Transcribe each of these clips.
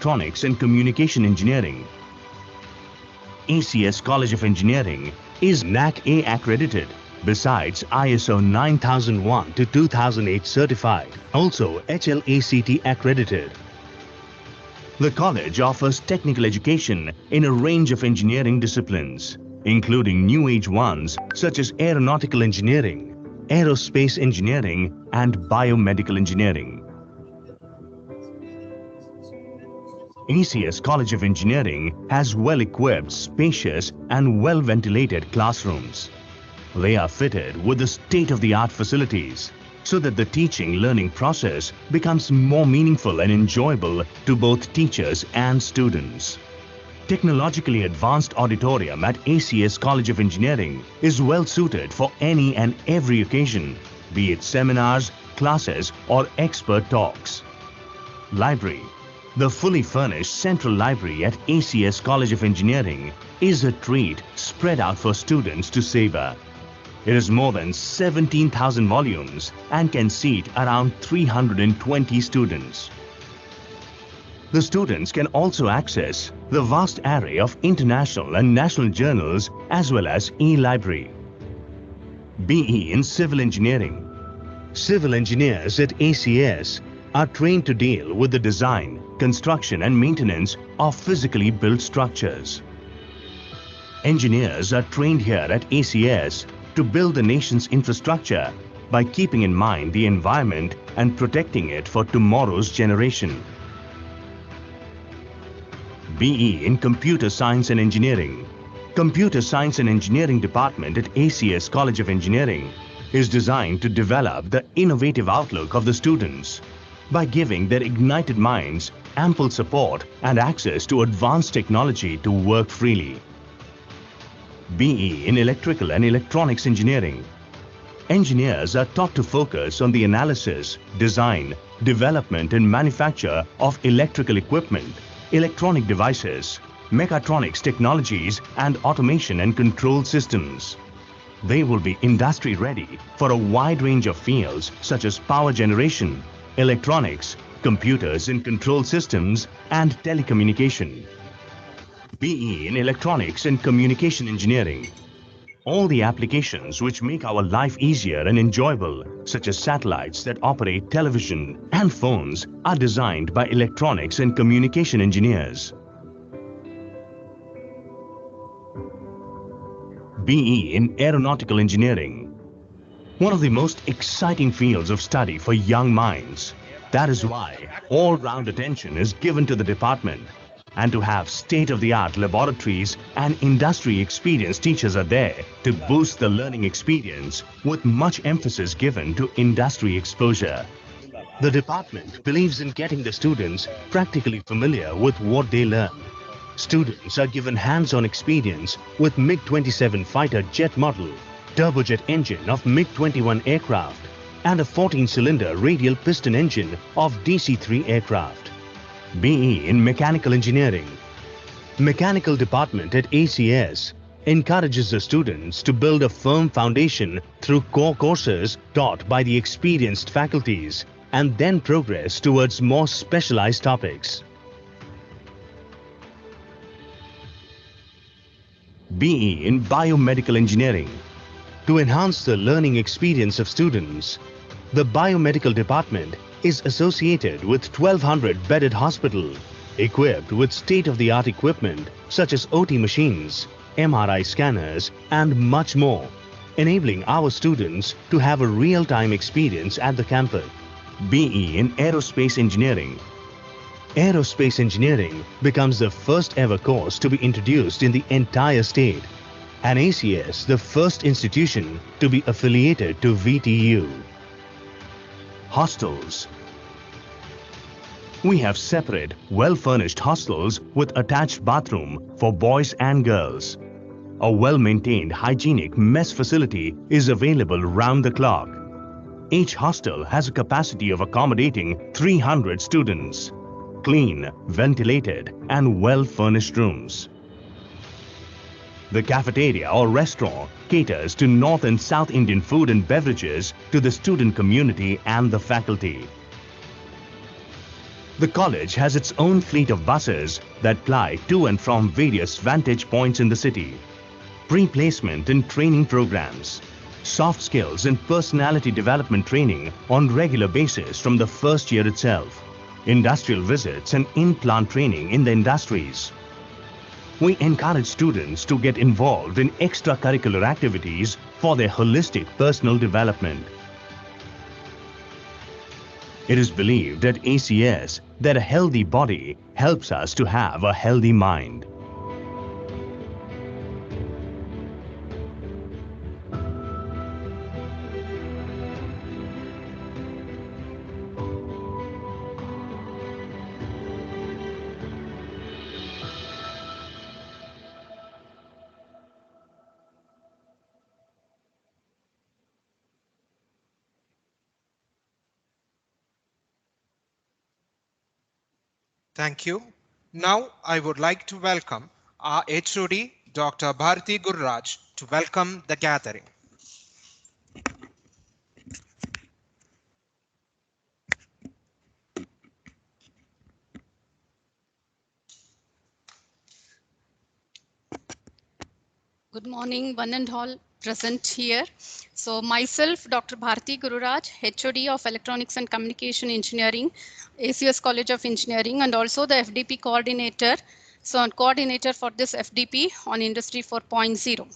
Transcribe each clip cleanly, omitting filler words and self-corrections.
Electronics and Communication Engineering. ACS College of Engineering is NAC-A accredited, besides ISO 9001 to 2008 certified, also HLACT accredited. The college offers technical education in a range of engineering disciplines, including new age ones such as aeronautical engineering, aerospace engineering, and biomedical engineering. ACS College of Engineering has well-equipped, spacious and well-ventilated classrooms. They are fitted with the state-of-the-art facilities so that the teaching-learning process becomes more meaningful and enjoyable to both teachers and students. Technologically advanced auditorium at ACS College of Engineering is well suited for any and every occasion, be it seminars, classes or expert talks. Library. The fully furnished central library at ACS College of Engineering is a treat spread out for students to savor. It has more than 17,000 volumes and can seat around 320 students. The students can also access the vast array of international and national journals as well as e-library. BE in Civil Engineering. Civil engineers at ACS are trained to deal with the design, construction and maintenance of physically built structures. Engineers are trained here at ACS to build the nation's infrastructure by keeping in mind the environment and protecting it for tomorrow's generation. BE in Computer Science and Engineering. Computer Science and Engineering Department at ACS College of Engineering is designed to develop the innovative outlook of the students by giving their ignited minds ample support and access to advanced technology to work freely. BE in Electrical and Electronics Engineering. Engineers are taught to focus on the analysis, design, development and manufacture of electrical equipment, electronic devices, mechatronics technologies and automation and control systems. They will be industry ready for a wide range of fields such as power generation, electronics, computers and control systems and telecommunication. BE in Electronics and Communication Engineering. All the applications which make our life easier and enjoyable, such as satellites that operate television and phones, are designed by electronics and communication engineers. BE in Aeronautical Engineering. One of the most exciting fields of study for young minds. That is why all-round attention is given to the department, and to have state-of-the-art laboratories and industry-experienced teachers are there to boost the learning experience with much emphasis given to industry exposure. The department believes in getting the students practically familiar with what they learn. Students are given hands-on experience with MiG-27 fighter jet model, turbojet engine of MiG-21 aircraft, and a 14-cylinder radial piston engine of DC-3 aircraft. BE in Mechanical Engineering. Mechanical department at ACS encourages the students to build a firm foundation through core courses taught by the experienced faculties and then progress towards more specialized topics. BE in Biomedical Engineering. To enhance the learning experience of students, the Biomedical Department is associated with 1200 bedded hospital equipped with state-of-the-art equipment such as OT machines, MRI scanners and much more, enabling our students to have a real-time experience at the campus. BE in Aerospace Engineering. Aerospace Engineering becomes the first ever course to be introduced in the entire state, and ACS the first institution to be affiliated to VTU. Hostels. We have separate, well-furnished hostels with attached bathroom for boys and girls. A well-maintained hygienic mess facility is available round the clock. Each hostel has a capacity of accommodating 300 students. Clean, ventilated and well-furnished rooms. The cafeteria or restaurant caters to North and South Indian food and beverages to the student community and the faculty. The college has its own fleet of buses that ply to and from various vantage points in the city. Pre-placement and training programs, soft skills and personality development training on regular basis from the first year itself, industrial visits and in-plant training in the industries. We encourage students to get involved in extracurricular activities for their holistic personal development. It is believed at ACS that a healthy body helps us to have a healthy mind. Thank you. Now I would like to welcome our HOD, Dr. Bharati Gurraj, to welcome the gathering. Good morning, one and all present here. So myself, Dr. Bharati Gururaj, HOD of Electronics and Communication Engineering, ACS College of Engineering, and also the FDP coordinator. So I'm coordinator for this FDP on Industry 4.0.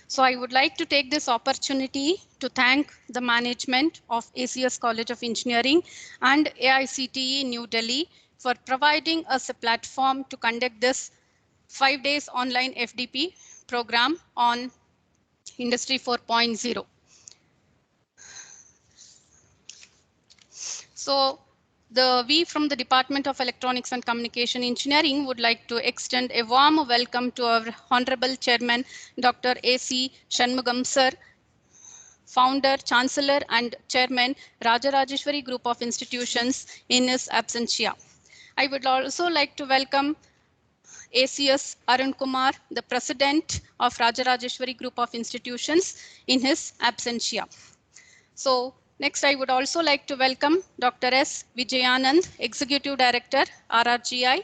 So I would like to take this opportunity to thank the management of ACS College of Engineering and AICTE New Delhi for providing us a platform to conduct this 5 days online FDP program on Industry 4.0. So we from the Department of Electronics and Communication Engineering would like to extend a warm welcome to our Honorable Chairman, Dr. A.C. Shanmugam Sir, Founder, Chancellor and Chairman, Rajarajeshwari Group of Institutions in his absentia. I would also like to welcome ACS Arun Kumar, the President of Rajarajeshwari Group of Institutions in his absentia. So next I would also like to welcome Dr. S. Vijayanand, Executive Director, RRGI,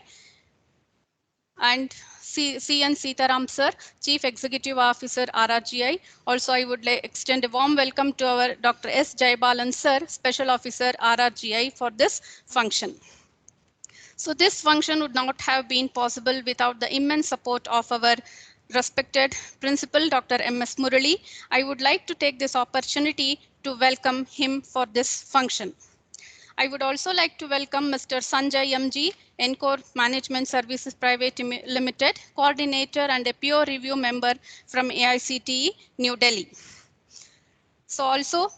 and C.N. Sitaram Sir, Chief Executive Officer, RRGI. Also, I would extend a warm welcome to our Dr. S. Jayabalan Sir, Special Officer, RRGI for this function. So this function would not have been possible without the immense support of our respected Principal, Dr. M.S. Murali. I would like to take this opportunity to welcome him for this function. I would also like to welcome Mr. Sanjay M.G., Encore Management Services Private Limited, Coordinator and a peer review member from AICTE, New Delhi. So also,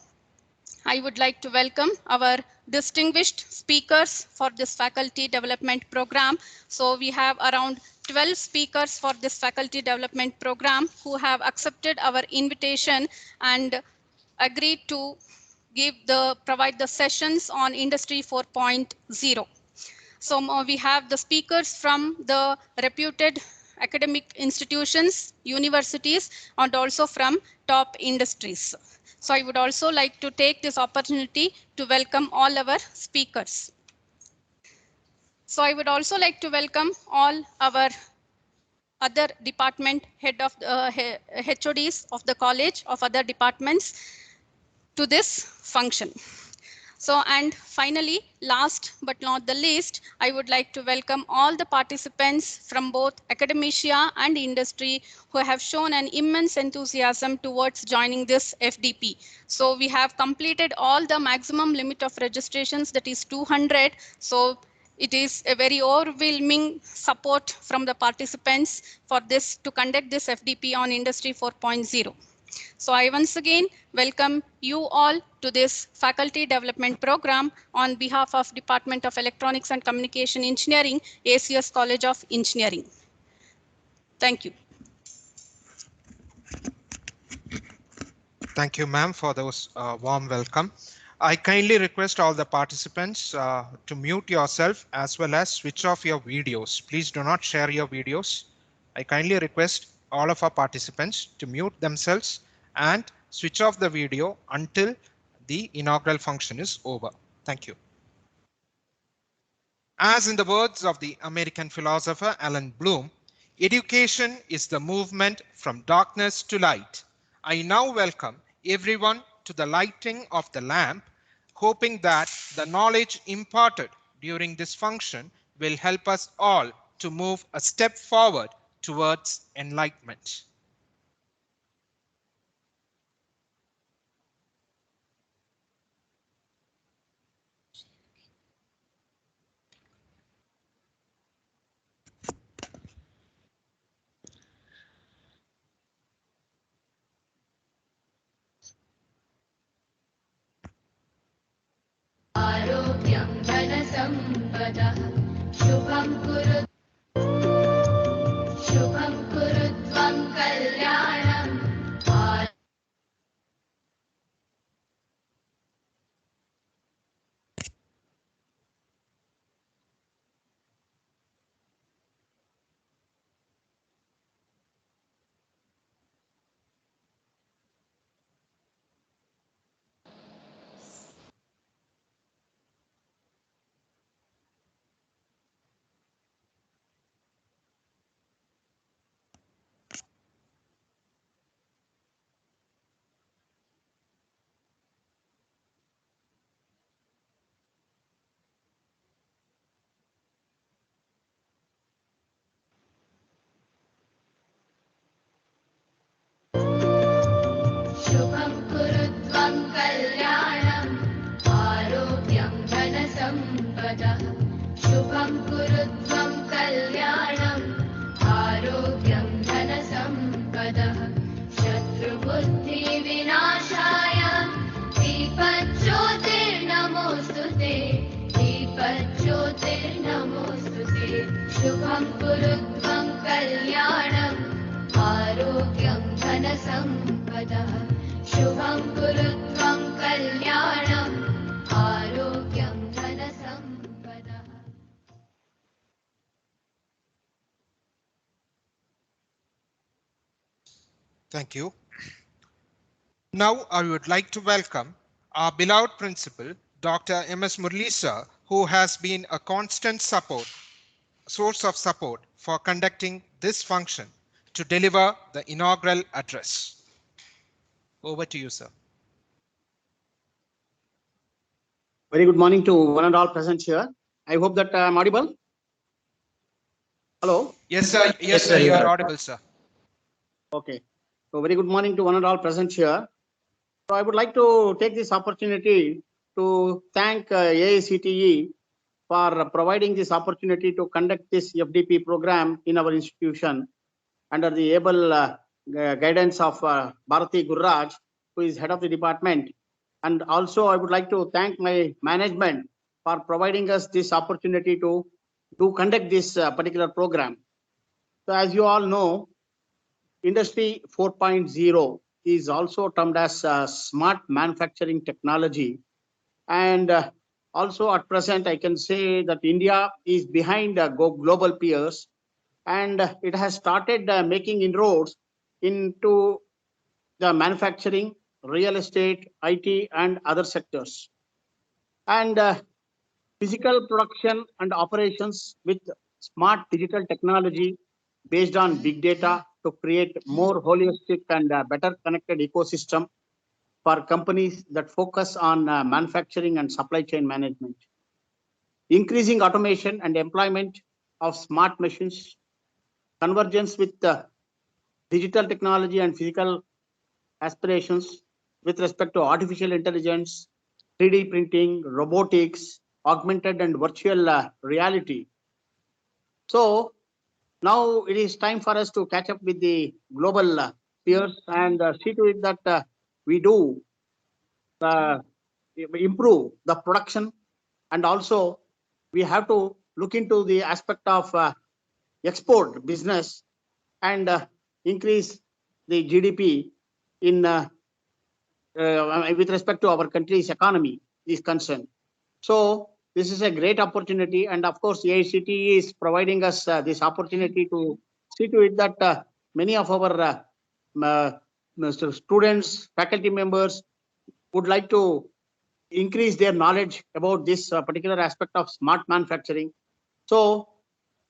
I would like to welcome our distinguished speakers for this faculty development program. So we have around 12 speakers for this faculty development program who have accepted our invitation and agreed to provide the sessions on Industry 4.0. So we have the speakers from the reputed academic institutions, universities, and also from top industries. So I would also like to take this opportunity to welcome all our speakers. So I would also like to welcome all our other department head of HODs of the college of other departments to this function. So, and finally, last but not the least, I would like to welcome all the participants from both academia and industry who have shown an immense enthusiasm towards joining this FDP. So we have completed all the maximum limit of registrations, that is 200. So it is a very overwhelming support from the participants for this to conduct this FDP on Industry 4.0. So I once again welcome you all to this faculty development program on behalf of Department of Electronics and Communication Engineering, ACS College of Engineering. Thank you. Thank you, ma'am, for those warm welcome. I kindly request all the participants to mute yourself as well as switch off your videos. Please do not share your videos. I kindly request all of our participants to mute themselves and switch off the video until the inaugural function is over. Thank you. As in the words of the American philosopher Alan Bloom, education is the movement from darkness to light. I now welcome everyone to the lighting of the lamp, hoping that the knowledge imparted during this function will help us all to move a step forward towards enlightenment. आरोग्यं धनसम्पदः शुभं कुरु त्वं कल्याणम् शुभं कुरु त्वं कल्याणम् आरोग्यं धनसम्पदः शुभं कुरु त्वं कल्याणम् आरोग्यं धनसम्पदः शत्रुबुद्धिविनाशाय दीपज्योतिर्नमोऽस्तु ते दीपज्योतिर्नमोऽस्तु ते शुभं कुरु त्वं कल्याणम् आरोग्यं धनसम्पदः शुभं कुरु त्वं कल्याणम् आरोग्यं धनसम्पदः. Thank you. Now I would like to welcome our beloved principal, Dr. M.S. Murli sir, who has been a constant source of support for conducting this function to deliver the inaugural address. Over to you, sir. Very good morning to one and all present here. I hope that I am audible. Hello. Yes, sir. Yes, sir. You are audible, sir. Okay. So very good morning to one and all present here. So I would like to take this opportunity to thank AICTE for providing this opportunity to conduct this FDP program in our institution under the able guidance of Bharati Gurraj, who is head of the department. And also I would like to thank my management for providing us this opportunity to conduct this particular program. So as you all know, Industry 4.0 is also termed as smart manufacturing technology. And also at present, I can say that India is behind global peers, and it has started making inroads into the manufacturing, real estate, IT, and other sectors. And physical production and operations with smart digital technology based on big data to create more holistic and better connected ecosystem for companies that focus on manufacturing and supply chain management. Increasing automation and employment of smart machines, convergence with digital technology and physical aspirations with respect to artificial intelligence, 3D printing, robotics, augmented and virtual reality. So now it is time for us to catch up with the global peers and see to it that we do improve the production, and also we have to look into the aspect of export business and increase the GDP in with respect to our country's economy is concerned. So this is a great opportunity, and of course AICTE is providing us this opportunity to see to it that many of our students, faculty members would like to increase their knowledge about this particular aspect of smart manufacturing, So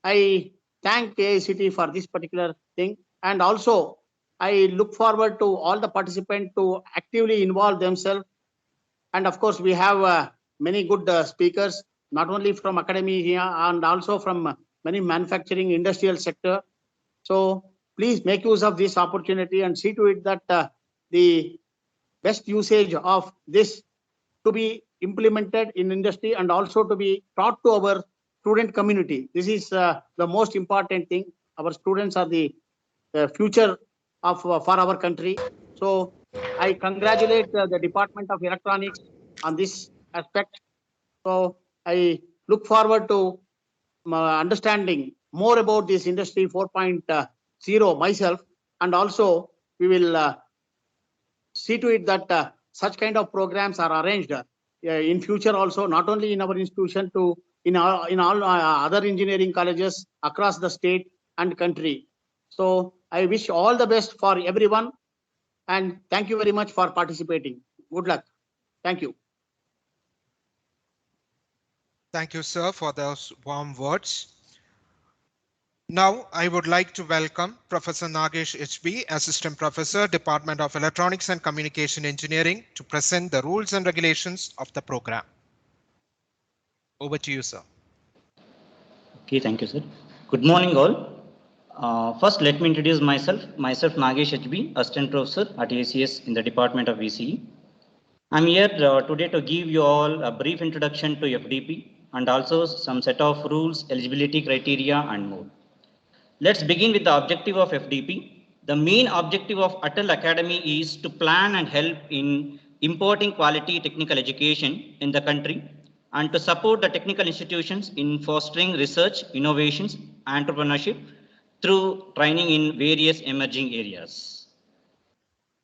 I thank AICTE for this particular thing, and also I look forward to all the participants to actively involve themselves. And of course, we have many good speakers, not only from academia and also from many manufacturing industrial sector. So please make use of this opportunity and see to it that the best usage of this to be implemented in industry and also to be taught to our student community. This is the most important thing. Our students are the future of for our country. So I congratulate the Department of Electronics on this aspect. So I look forward to understanding more about this industry 4.0 myself, and also we will see to it that such kind of programs are arranged in future also, not only in our institution, to in all other engineering colleges across the state and country. So I wish all the best for everyone, and thank you very much for participating. Good luck. Thank you. Thank you, sir, for those warm words. Now, I would like to welcome Professor Nagesh HB, Assistant Professor, Department of Electronics and Communication Engineering, to present the rules and regulations of the program. Over to you, sir. Okay, thank you, sir. Good morning, all. First, let me introduce myself. Myself, Nagesh HB, Assistant Professor at ACS in the Department of ECE. I'm here today to give you all a brief introduction to FDP and also some set of rules, eligibility criteria, and more. Let's begin with the objective of FDP. The main objective of Atal Academy is to plan and help in importing quality technical education in the country and to support the technical institutions in fostering research, innovations, entrepreneurship through training in various emerging areas.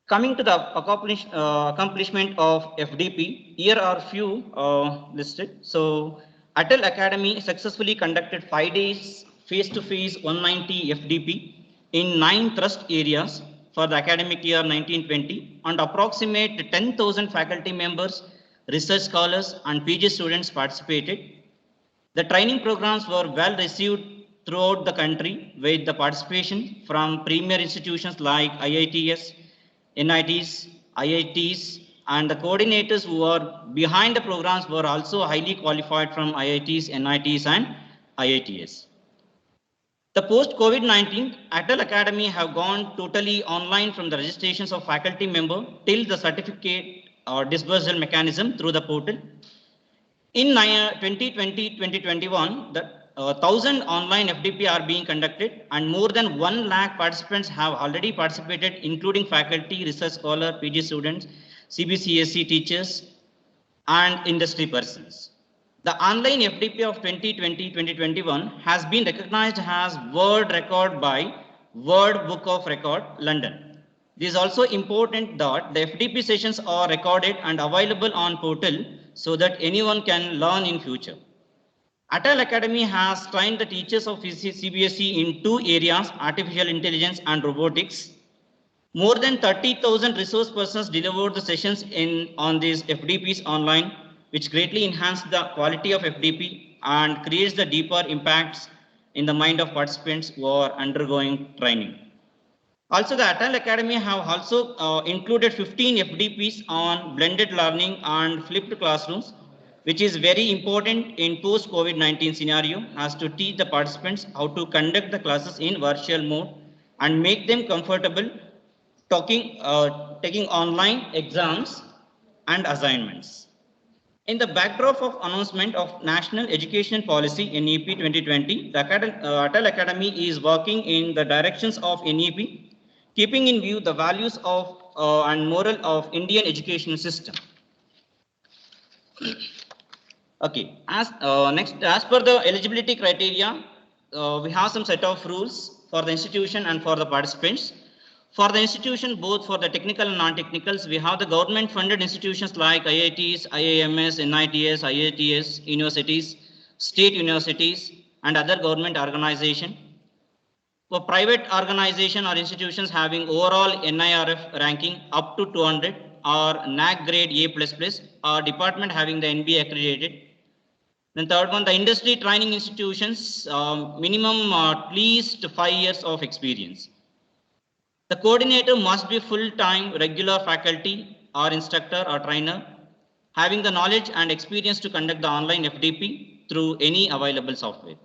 Coming to the accomplishment of FDP, here are few listed. So, Atal Academy successfully conducted 5 days face-to-face 190 FDP in 9 thrust areas for the academic year 1920, and approximate 10,000 faculty members, research scholars, and PG students participated. The training programs were well received throughout the country with the participation from premier institutions like IITs, NITs, IITs, and the coordinators who are behind the programs were also highly qualified from IITs, NITs, and IITs. The post-COVID-19, Atal Academy have gone totally online from the registrations of faculty member till the certificate disbursal mechanism through the portal. In 2020-2021, the 1,000 online FDP are being conducted, and more than 1 lakh participants have already participated, including faculty, research scholar, PG students, CBCSE teachers, and industry persons. The online FDP of 2020-2021 has been recognized as World Record by World Book of Record, London. It is also important that the FDP sessions are recorded and available on portal so that anyone can learn in future. Atal Academy has trained the teachers of CBSE in 2 areas, artificial intelligence and robotics. More than 30,000 resource persons delivered the sessions on these FDPs online, which greatly enhance the quality of FDP and creates the deeper impacts in the mind of participants who are undergoing training. Also, the Atal Academy have also included 15 FDPs on blended learning and flipped classrooms, which is very important in post-COVID-19 scenario, as to teach the participants how to conduct the classes in virtual mode and make them comfortable taking online exams and assignments. In the backdrop of announcement of National Education Policy NEP 2020, the Atal Academy is working in the directions of NEP, keeping in view the values of and moral of Indian education system. Okay, as per the eligibility criteria, we have some set of rules for the institution and for the participants. For the institution, both for the technical and non-technicals, we have the government funded institutions like IITs, IIMs, NITs, IITs, universities, state universities, and other government organizations. For private organization or institutions having overall NIRF ranking up to 200 or NAC grade A++, or department having the NBA accredited, Then third one, the industry training institutions, minimum at least 5 years of experience. The coordinator must be full-time regular faculty or instructor or trainer, having the knowledge and experience to conduct the online FDP through any available software.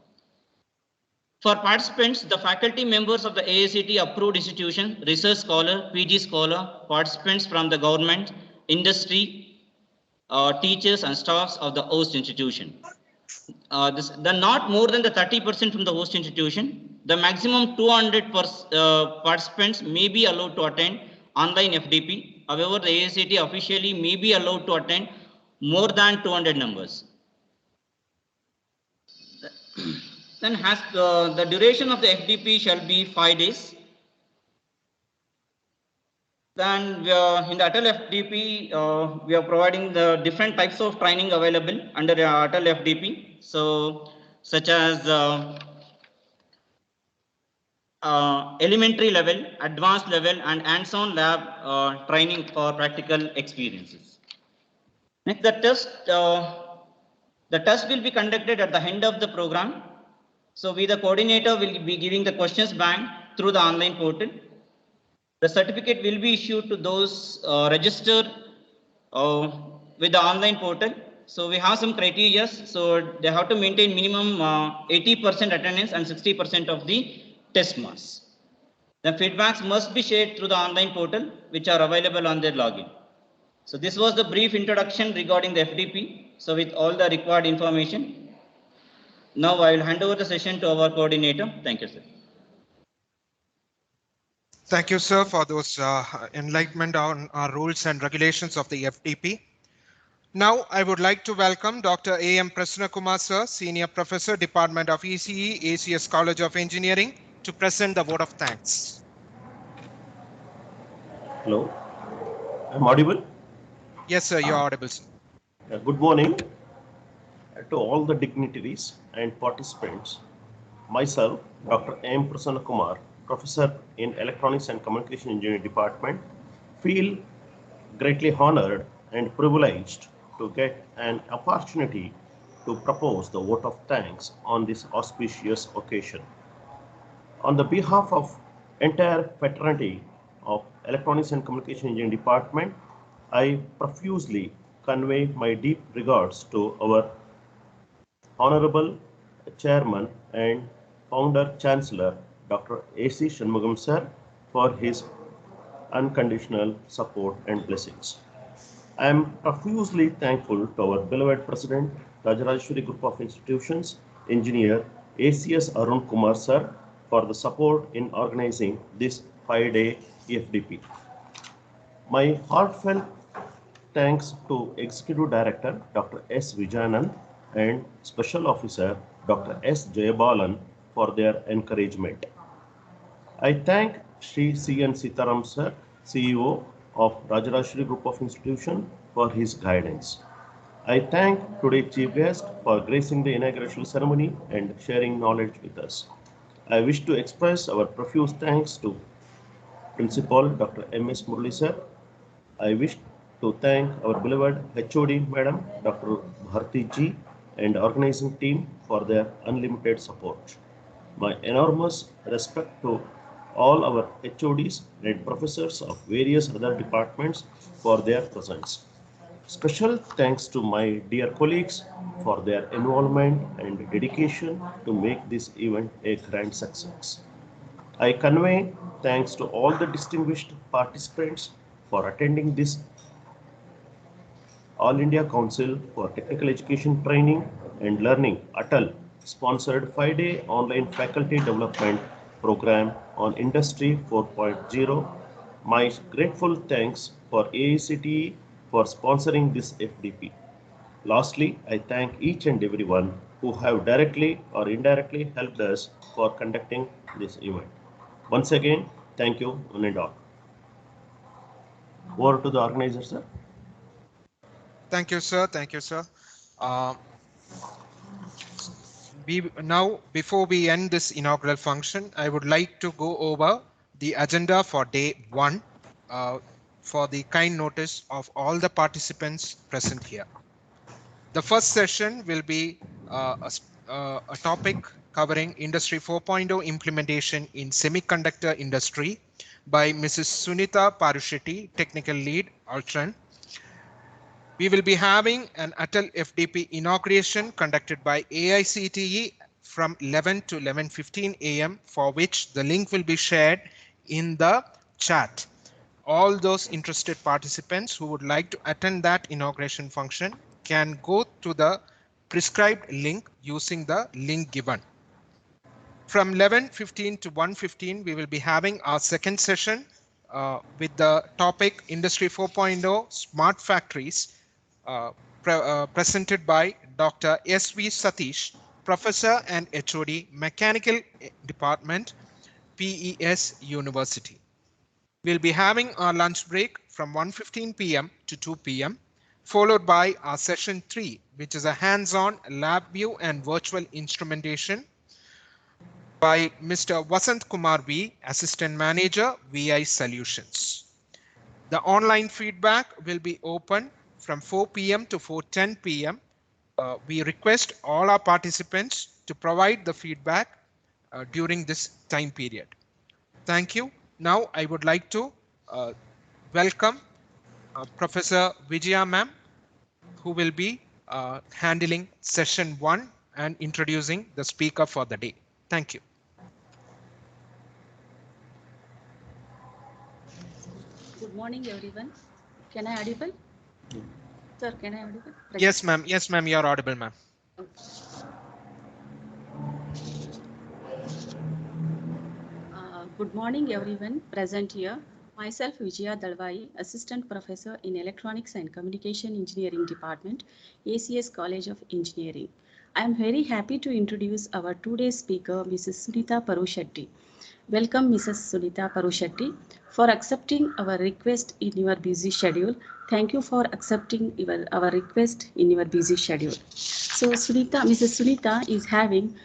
For participants, the faculty members of the AICTE approved institution, research scholar, PG scholar, participants from the government, industry, teachers and staffs of the host institution. The not more than the 30% from the host institution. The maximum 200 participants may be allowed to attend online FDP. However, the AICTE officially may be allowed to attend more than 200 numbers. Then the duration of the FDP shall be 5 days. Then in the ATAL FDP, we are providing the different types of training available under ATAL FDP. So, such as elementary level, advanced level, and hands-on lab training for practical experiences. Next, the test will be conducted at the end of the program. So, we, the coordinator, will be giving the questions bank through the online portal. The certificate will be issued to those registered with the online portal. So we have some criteria. So they have to maintain minimum 80% attendance and 60% of the test marks. The feedbacks must be shared through the online portal, which are available on their login. So this was the brief introduction regarding the FDP. So with all the required information, now I will hand over the session to our coordinator. Thank you, sir. Thank you, sir, for those enlightenment on our rules and regulations of the FDP. Now, I would like to welcome Dr. A.M. Prasanna Kumar, sir, Senior Professor, Department of ECE, ACS College of Engineering, to present the vote of thanks. Hello, I'm audible? Yes, sir, you're audible, sir. Good morning to all the dignitaries and participants. Myself, Dr. A.M. Prasanna Kumar, Professor in Electronics and Communication Engineering Department, feel greatly honored and privileged to get an opportunity to propose the vote of thanks on this auspicious occasion. On the behalf of entire fraternity of Electronics and Communication Engineering Department, I profusely convey my deep regards to our Honorable Chairman and Founder Chancellor, Dr. A.C. Shanmugam sir, for his unconditional support and blessings. I am profusely thankful to our beloved President, Rajarajeshwari Group of Institutions, Engineer ACS Arun Kumar sir, for the support in organizing this 5-day EFDP. My heartfelt thanks to Executive Director Dr. S. Vijayanand and Special Officer Dr. S. Jayabalan for their encouragement. I thank Shri C.N. Sitaram sir, CEO of Rajarajeshwari Group of Institution, for his guidance. I thank today's chief guest for gracing the inauguration ceremony and sharing knowledge with us. I wish to express our profuse thanks to Principal Dr. M.S. Murali sir. I wish to thank our beloved HOD Madam Dr. Bharti ji and organizing team for their unlimited support. My enormous respect to all our HODs and professors of various other departments for their presence. Special thanks to my dear colleagues for their involvement and dedication to make this event a grand success. I convey thanks to all the distinguished participants for attending this All India Council for Technical Education Training and Learning ATAL sponsored 5-day online faculty development program on Industry 4.0. My grateful thanks for AICTE for sponsoring this FDP. Lastly, I thank each and everyone who have directly or indirectly helped us for conducting this event. Once again, thank you one and all. Over to the organizer, sir. Thank you, sir. Thank you, sir. Now, before we end this inaugural function, I would like to go over the agenda for day 1 for the kind notice of all the participants present here. The first session will be a topic covering Industry 4.0 implementation in semiconductor industry by Mrs. Sunita Parushetty, Technical Lead, Altran. We will be having an ATAL FDP inauguration conducted by AICTE from 11 to 11:15 a.m. for which the link will be shared in the chat. All those interested participants who would like to attend that inauguration function can go to the prescribed link using the link given. From 11:15 to 1:15, we will be having our second session with the topic Industry 4.0 Smart Factories, presented by Dr. S.V. Satish, Professor and HOD, Mechanical Department, PES University. We'll be having our lunch break from 1:15 p.m. to 2 p.m., followed by our session 3, which is a hands-on lab view and virtual instrumentation by Mr. Vasant Kumar V, Assistant Manager, VI Solutions. The online feedback will be open from 4 p.m. to 4:10 p.m. We request all our participants to provide the feedback during this time period. Thank you. Now I would like to welcome Professor Vijaya ma'am, who will be handling session 1 and introducing the speaker for the day. Thank you. Good morning, everyone. Can I audible? Sir, can I audible? Yes, ma'am. Yes, ma'am. You are audible, ma'am. Good morning, everyone present here. Myself, Vijaya Dalvai, Assistant Professor in Electronics and Communication Engineering Department, ACS College of Engineering. I am very happy to introduce our today's speaker, Mrs. Sunita Parushetty. Welcome, Mrs. Sunita Parushetty, for accepting our request in your busy schedule. Thank you for accepting our request in your busy schedule. So, Mrs. Sunita is having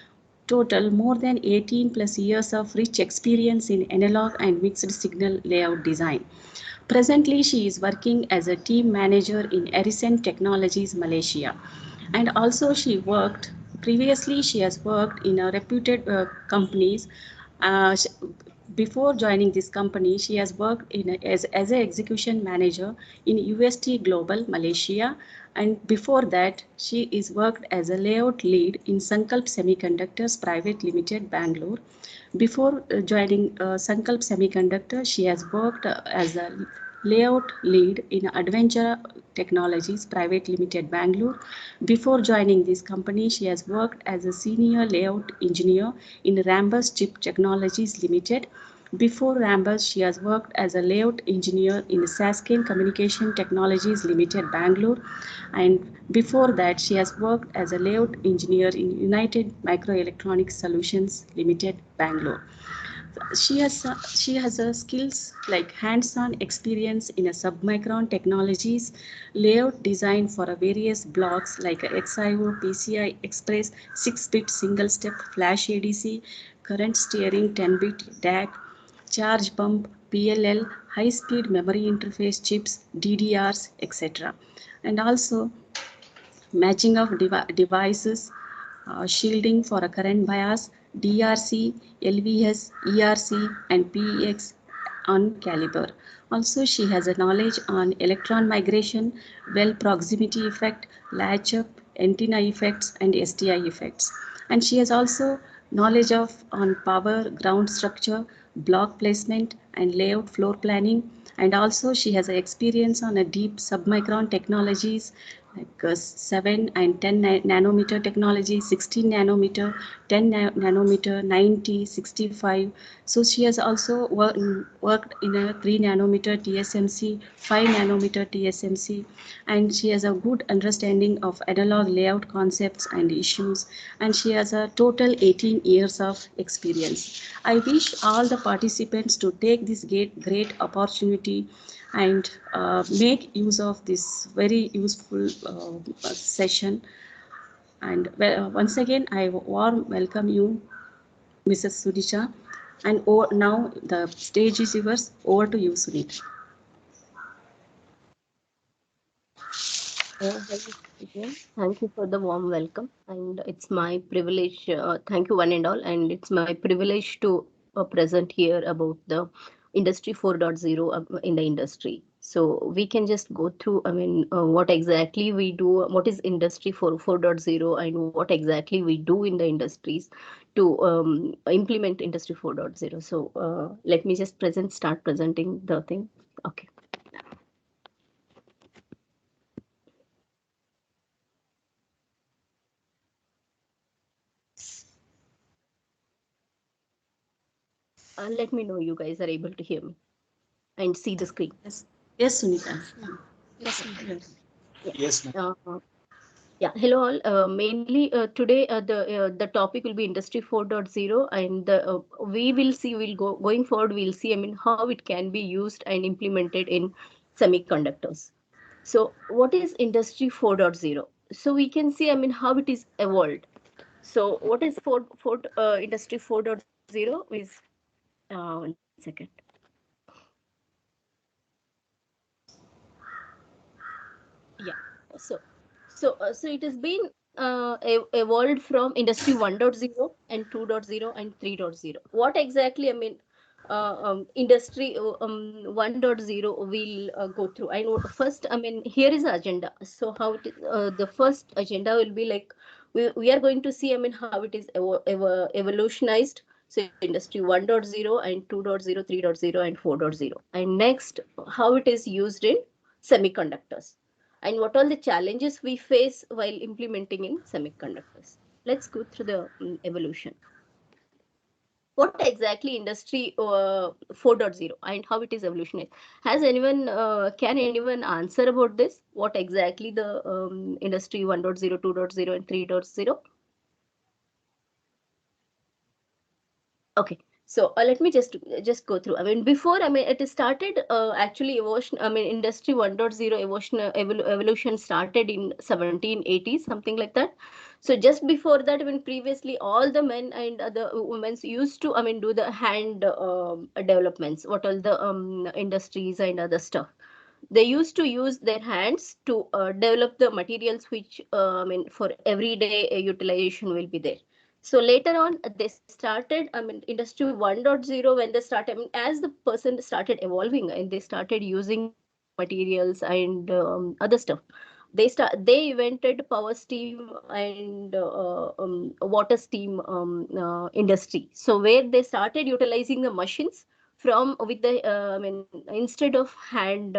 total more than 18 plus years of rich experience in analog and mixed signal layout design. Presently, she is working as a team manager in Arisen Technologies, Malaysia. And also previously she has worked in a reputed companies. Before joining this company, she has worked as an execution manager in UST Global, Malaysia. And before that, she is worked as a layout lead in Sankalp Semiconductors Private Limited, Bangalore. Before joining Sankalp Semiconductor, she has worked as a layout lead in Adventure Technologies Private Limited, Bangalore. Before joining this company, she has worked as a senior layout engineer in Rambus Chip Technologies Limited. Before Rambus, she has worked as a layout engineer in Sasken Communication Technologies Limited, Bangalore. And before that, she has worked as a layout engineer in United Microelectronics Solutions Limited, Bangalore. She has a skills like hands-on experience in a submicron technologies, layout design for a various blocks like a XIO, PCI Express, 6-bit single-step flash ADC, current steering 10-bit DAC, charge pump, PLL, high-speed memory interface chips, DDRs, etc. And also matching of devices, shielding for a current bias, DRC, LVS, ERC, and PEX on caliber. Also, she has a knowledge on electron migration, well proximity effect, latch up, antenna effects, and STI effects. And she has also knowledge on power, ground structure, block placement, and layout floor planning. And also she has experience on a deep submicron technologies like 7 and 10 nanometer technology, 16 nanometer, 10 nanometer, 90, 65. So she has also worked in a 3 nanometer TSMC, 5 nanometer TSMC, and she has a good understanding of analog layout concepts and issues, and she has a total 18 years of experience. I wish all the participants to take this great opportunity and make use of this very useful session. And once again, I warm welcome you, Mrs. Sunita. And now the stage is yours. Over to you, Sunita. Hi, everyone. Thank you for the warm welcome, and it's my privilege. Thank you, one and all, and it's my privilege to present here about the Industry 4.0 in the industry. So we can just go through. I mean, what exactly we do, what is Industry 4.0, and what exactly we do in the industries to implement Industry 4.0. So let me just start presenting the thing. Okay. Let me know you guys are able to hear me and see the screen. Yes, Sunita. Yes, ma'am. Yeah. Yes, ma'am. Yeah. Hello all. Mainly today the topic will be Industry 4.0, and we will see. We'll going forward. We'll see. I mean, how it can be used and implemented in semiconductors. So, what is Industry 4.0? So we can see. I mean, how it is evolved. So, what is Industry 4.0 is 1 second. Yeah. So, so it has been evolved from Industry 1.0 and 2.0 and 3.0. What exactly, I mean, Industry 1.0 will go through. First, I mean, here is the agenda. So, how it is, the first agenda will be like we are going to see, I mean, how it is evolutionized. So, Industry 1.0 and 2.0, 3.0, and 4.0. And next, how it is used in semiconductors and what all the challenges we face while implementing in semiconductors. Let's go through the evolution. What exactly Industry 4.0 and how it is evolutionized? Has anyone, can anyone answer about this? What exactly the Industry 1.0, 2.0, and 3.0? Okay, so let me just go through. I mean, before, I mean, it started actually evolution. I mean, Industry 1.0 evolution started in 1780s, something like that. So just before that, I mean, previously all the men and other women used to, I mean, do the hand developments. What all the industries and other stuff they used to use their hands to develop the materials which I mean for everyday utilization will be there. So later on they started, I mean, Industry 1.0 when they started, I mean, as the person started evolving and they started using the materials and other stuff, they invented power steam and water steam industry. So where they started utilizing the machines from with the I mean instead of hand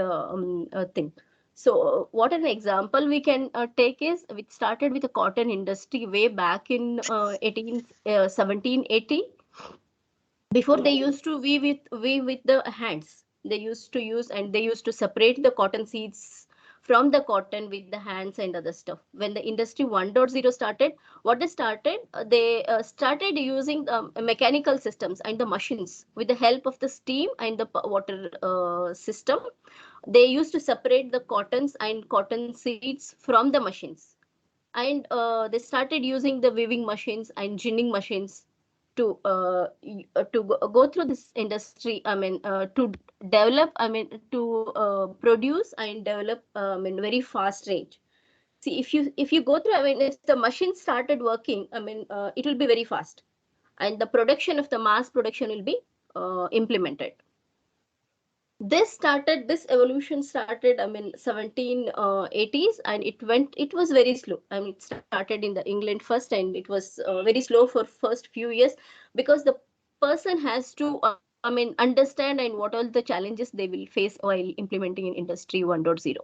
thing. So what an example we can take is we started with the cotton industry way back in 1780. Before they used to weave with the hands. They used to use and they used to separate the cotton seeds from the cotton with the hands and other stuff. When the Industry 1.0 started, what they started using mechanical systems and the machines with the help of the steam and the water system. They used to separate the cottons and cotton seeds from the machines, and they started using the weaving machines and ginning machines to go through this industry. I mean, to develop. I mean, to produce and develop. I mean, very fast range. See, if you go through, I mean, if the machine started working, I mean, it will be very fast, and the production of the mass production will be implemented. This evolution started, I mean, 1780s, and it was very slow. I mean, it started in the England first, and it was very slow for first few years, because the person has to, I mean, understand and what all the challenges they will face while implementing in Industry 1.0.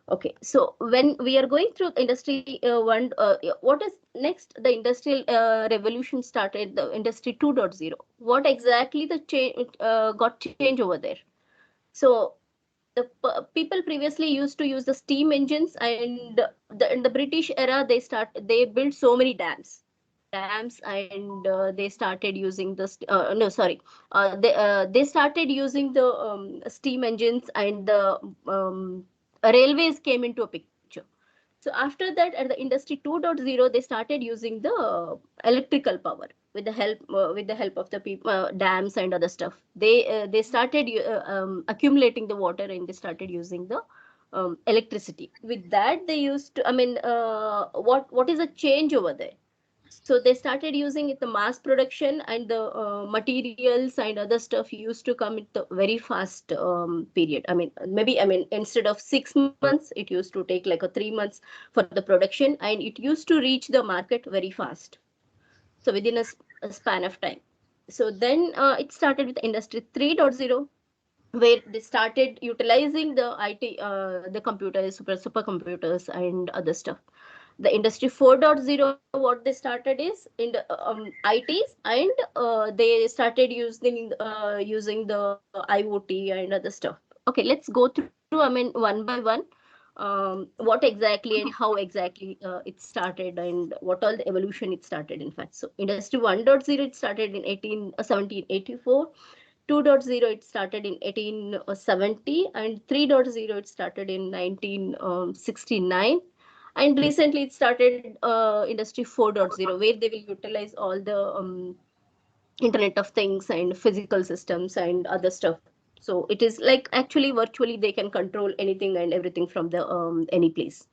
Okay, so when we are going through Industry 1, what is next? The industrial revolution started, the Industry 2.0. What exactly the change got change over there? So the people previously used to use the steam engines, and in the British era they built so many dams, and they started using the no sorry they started using the steam engines, and the railways came into a picture. So after that, at the Industry 2.0, they started using the electrical power with the help of the people, dams and other stuff. They started accumulating the water, and they started using the electricity. With that, they used to, what is a change over there? So they started using it the mass production, and the materials and other stuff used to come at the very fast period. Instead of 6 months, it used to take like a 3 months for the production, and it used to reach the market very fast. So within a span of time. So then it started with Industry 3.0, where they started utilizing the IT, the computers, supercomputers, and other stuff. The Industry 4.0, what they started is in the ITs, and they started using the IoT and other stuff. Okay, let's go through, one by one, what exactly and how exactly it started, and what all the evolution it started, in fact. So Industry 1.0, it started in 1784. 2.0, it started in 1870, and 3.0, it started in 1969. And recently it started Industry 4.0, where they will utilize all the Internet of Things and physical systems and other stuff. So it is like actually virtually they can control anything and everything from the any place.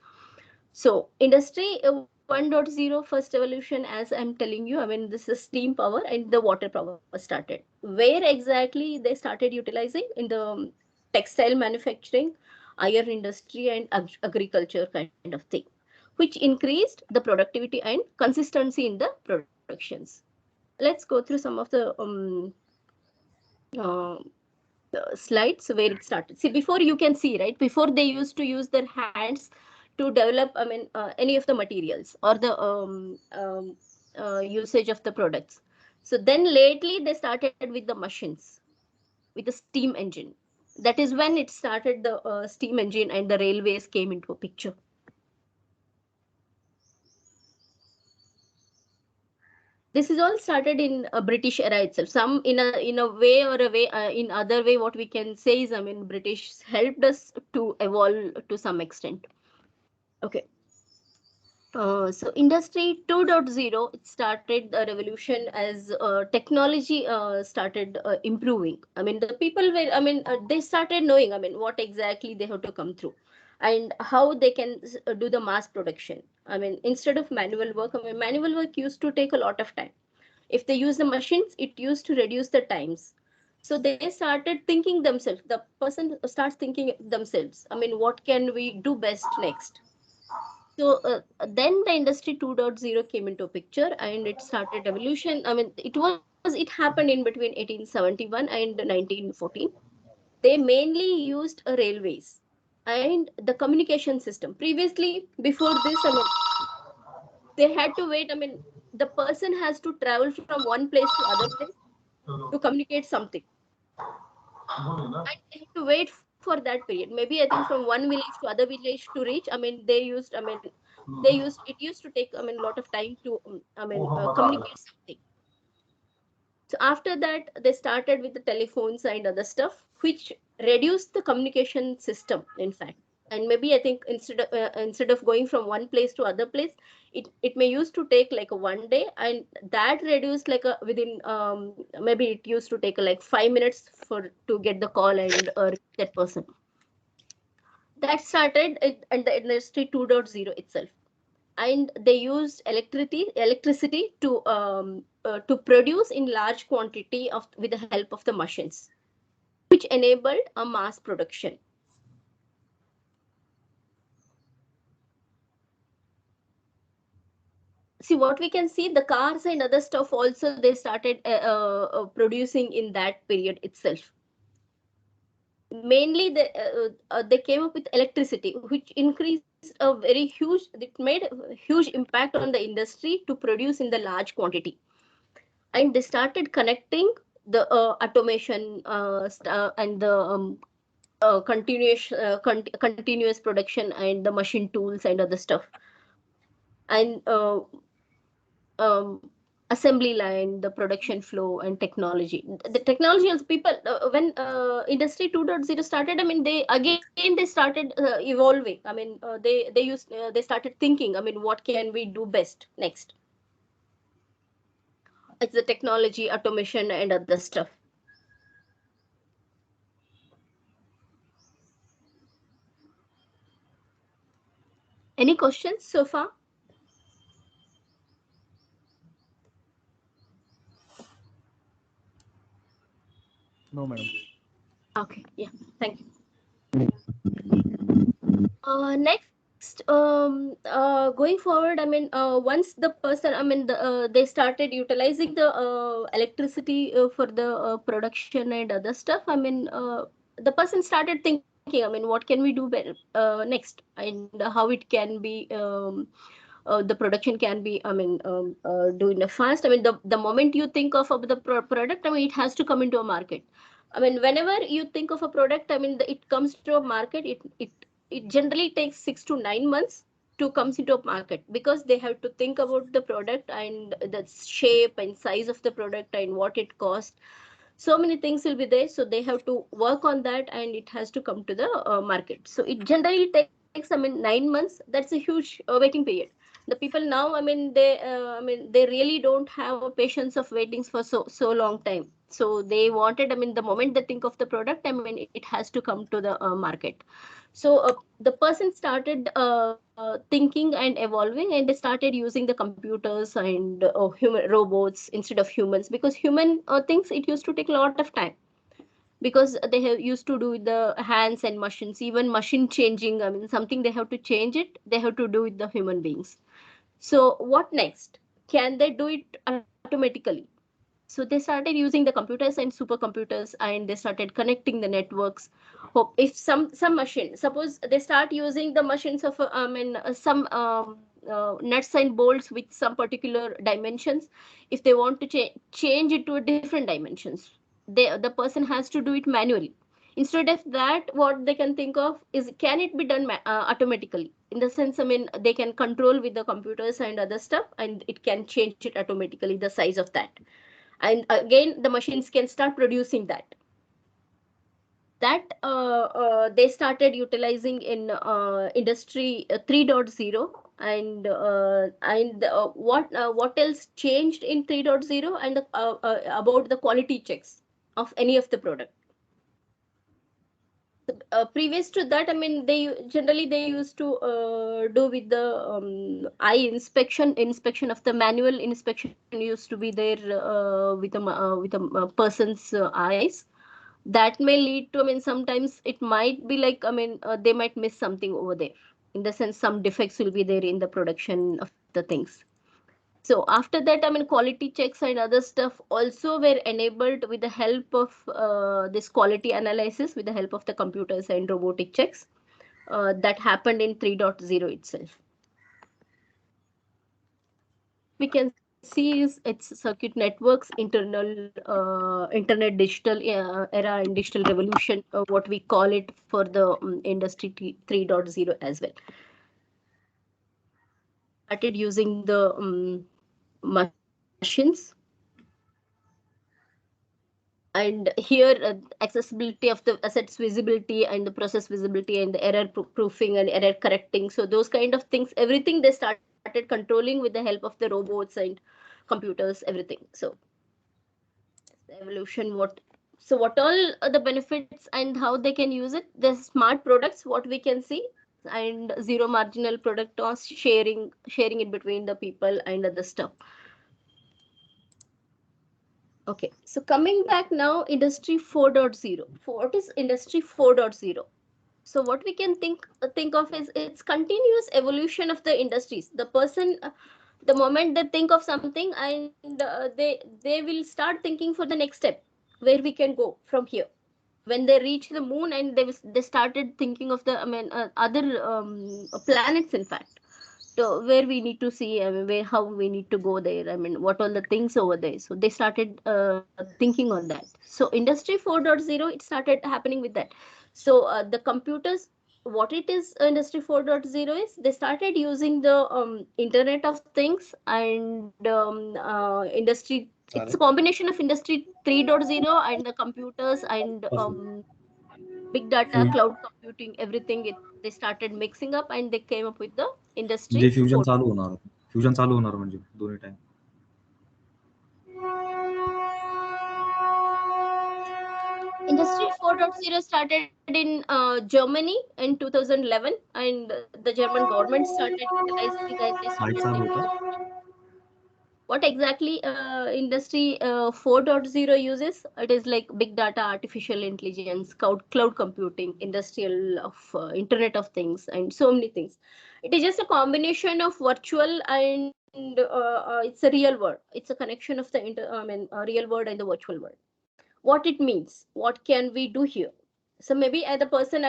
So Industry 1.0 first evolution, as I'm telling you, this is steam power and the water power started. Where exactly they started utilizing? In the textile manufacturing, iron industry, and agriculture kind of thing, which increased the productivity and consistency in the productions. Let's go through some of uh, the slides where it started. See, before you can see, right? Before they used to use their hands to develop, any of the materials or the usage of the products. So then lately they started with the machines, with the steam engine. That is when it started, the steam engine and the railways came into a picture. This is all started in a British era itself. Some in a way or a way, in other way, what we can say is, British helped us to evolve to some extent. Okay. So Industry 2.0, it started the revolution as technology started improving. The people were, they started knowing, what exactly they have to come through and how they can do the mass production. Instead of manual work, manual work used to take a lot of time. If they use the machines, it used to reduce the times. So they started thinking themselves. The person starts thinking themselves. What can we do best next? So then the Industry 2.0 came into picture, and it started evolution. It happened in between 1871 and 1914. They mainly used railways and the communication system. Previously, before this, they had to wait. The person has to travel from one place to other place to communicate something. And they have to wait for that period. Maybe I think from one village to other village to reach. It used to take a lot of time to communicate something. So after that, they started with the telephones and other stuff, which reduced the communication system, in fact. And maybe I think instead of going from one place to other place, it may used to take like a 1 day, and that reduced like a within maybe it used to take like 5 minutes for to get the call and that person. That started at the Industry 2.0 itself. And they used electricity to produce in large quantity of with the help of the machines, which enabled a mass production. See, what we can see, the cars and other stuff also they started producing in that period itself. Mainly they came up with electricity, which increased a very huge, it made a huge impact on the industry to produce in the large quantity. And they started connecting the automation and the continuous production and the machine tools and other stuff, and um, assembly line, the production flow, and technology. The technology as people, when Industry 2.0 started, they started evolving. They started thinking, what can we do best next? It's the technology, automation, and other stuff. Any questions so far? No, madam. Okay, yeah, thank you. Next, going forward, I mean, once the person, I mean, they started utilizing the electricity for the production and other stuff. I mean, the person started thinking, I mean, what can we do better, next, and how it can be, the production can be, I mean, do in a fast. I mean, the moment you think of the product, I mean, it has to come into a market. I mean, whenever you think of a product, I mean, it comes to a market, it generally takes 6 to 9 months to comes into a market, because they have to think about the product and the shape and size of the product and what it costs. So many things will be there, so they have to work on that, and it has to come to the market. So it generally takes, I mean, 9 months. That's a huge waiting period. The people now, I mean, they really don't have a patience of waiting for so long time. So they wanted, I mean, the moment they think of the product, I mean, it has to come to the market. So the person started thinking and evolving, and they started using the computers and human robots instead of humans, because human things, it used to take a lot of time, because they have used to do with the hands and machines. Even machine changing, I mean, something they have to change it, they have to do with the human beings. So what next? Can they do it automatically? So they started using the computers and supercomputers, and they started connecting the networks. Hope if some machine, suppose they start using the machines of some nuts and bolts with some particular dimensions. If they want to change it to a different dimensions, the person has to do it manually. Instead of that, what they can think of is, can it be done automatically? In the sense, I mean, they can control with the computers and other stuff, and it can change it automatically, the size of that. And again, the machines can start producing that. That they started utilizing in industry 3.0. And what else changed in 3.0, and about the quality checks of any of the product. Previous to that, I mean, they used to do with the eye inspection of the manual inspection used to be there with a person's eyes. That may lead to, I mean, sometimes it might be like, I mean, they might miss something over there. In the sense, some defects will be there in the production of the things. So after that, I mean, quality checks and other stuff also were enabled with the help of this quality analysis, with the help of the computers and robotic checks that happened in 3.0 itself. We can see is its circuit networks, internet digital era and digital revolution, what we call it for the industry 3.0 as well. Started using the machines. And here accessibility of the assets visibility and the process visibility and the error proofing and error correcting. So those kind of things, everything they started controlling with the help of the robots and computers, everything. So the evolution, what all are the benefits and how they can use it. The smart products, what we can see, and zero marginal product cost, sharing it between the people and other stuff. Okay, so coming back now, industry 4.0. What is industry 4.0? So what we can think of is its continuous evolution of the industries. The person, the moment they think of something, and they will start thinking for the next step, where we can go from here. When they reach the moon, and they started thinking of the, I mean, other planets, in fact. So where we need to see, I mean, how we need to go there. I mean, what all the things over there. So they started thinking on that. So industry 4.0, it started happening with that. So the computers, what it is, industry 4.0 is, they started using the internet of things and industry. It's a combination of industry 3.0 and the computers and big data, cloud computing, everything. They started mixing up, and they came up with the industry 4. Fusion चालू होणार म्हणजे दोन्ही time. Industry 4.0 started in Germany in 2011, and the German government started utilizing and they started साल होता है. implementing. What exactly industry 4.0 uses? It is like big data, artificial intelligence, cloud computing, industrial of Internet of Things, and so many things. It is just a combination of virtual and it's a real world. It's a connection of the real world and the virtual world. What it means? What can we do here? So maybe the person,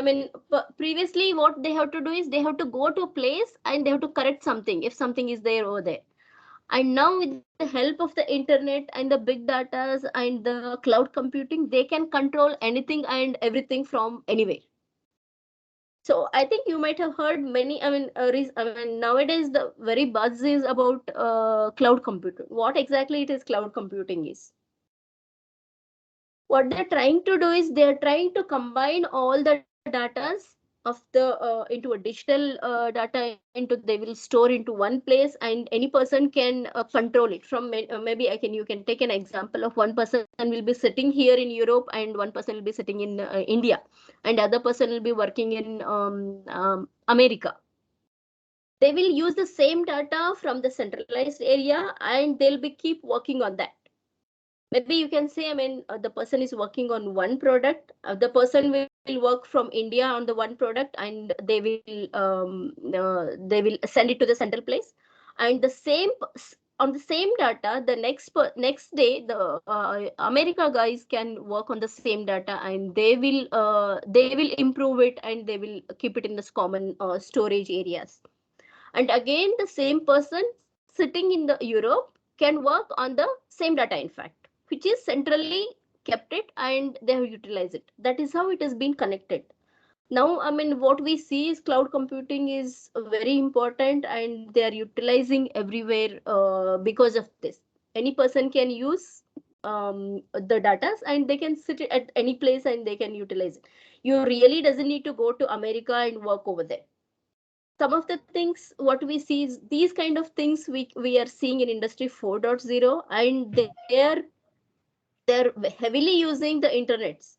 previously what they have to do is they have to go to a place and they have to correct something if something is there over there. And now with the help of the internet and the big data and the cloud computing, they can control anything and everything from anywhere. So I think you might have heard many, nowadays the very buzz is about cloud computing. What exactly it is cloud computing is? What they're trying to do is they're trying to combine all the datas of the into a digital data into they will store into one place, and any person can control it from maybe you can take an example of one person will be sitting here in Europe and one person will be sitting in India, and other person will be working in America. They will use the same data from the centralized area and they'll be keep working on that. Maybe you can say, the person is working on one product. The person will work from India on the one product, and they will send it to the central place. And the same on the same data, the next day, the America guys can work on the same data, and they will improve it and they will keep it in this common storage areas. And again, the same person sitting in the Europe can work on the same data, in fact, which is centrally kept it and they have utilized it. That is how it has been connected. Now, what we see is cloud computing is very important and they are utilizing everywhere because of this. Any person can use the data and they can sit at any place and they can utilize it. You really doesn't need to go to America and work over there. Some of the things what we see is these kind of things we are seeing in industry 4.0, and they're heavily using the internets.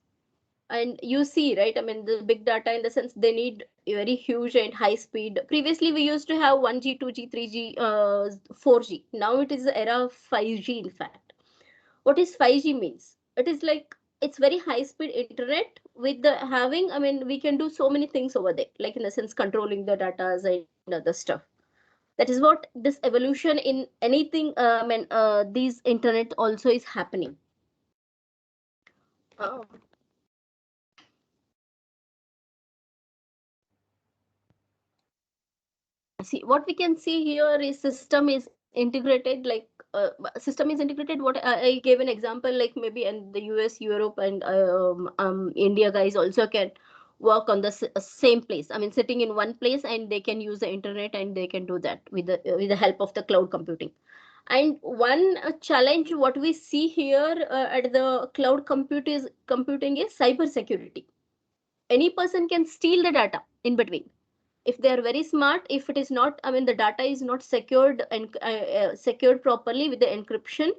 And you see, right, the big data in the sense they need very huge and high speed. Previously we used to have 1G, 2G, 3G, 4G. Now it is the era of 5G. In fact, what is 5G means? It is like it's very high speed internet with the having, we can do so many things over there, like in the sense controlling the data and other stuff. That is what this evolution in anything, these internet also is happening. See, what we can see here is system is integrated, like system is integrated. What I gave an example, like maybe in the US, Europe, and India guys also can work on the same place. Sitting in one place, and they can use the internet, and they can do that with the help of the cloud computing. And one challenge what we see here at the cloud computing is cyber security. Any person can steal the data in between. If they are very smart, if it is not, the data is not secured and secured properly with the encryption,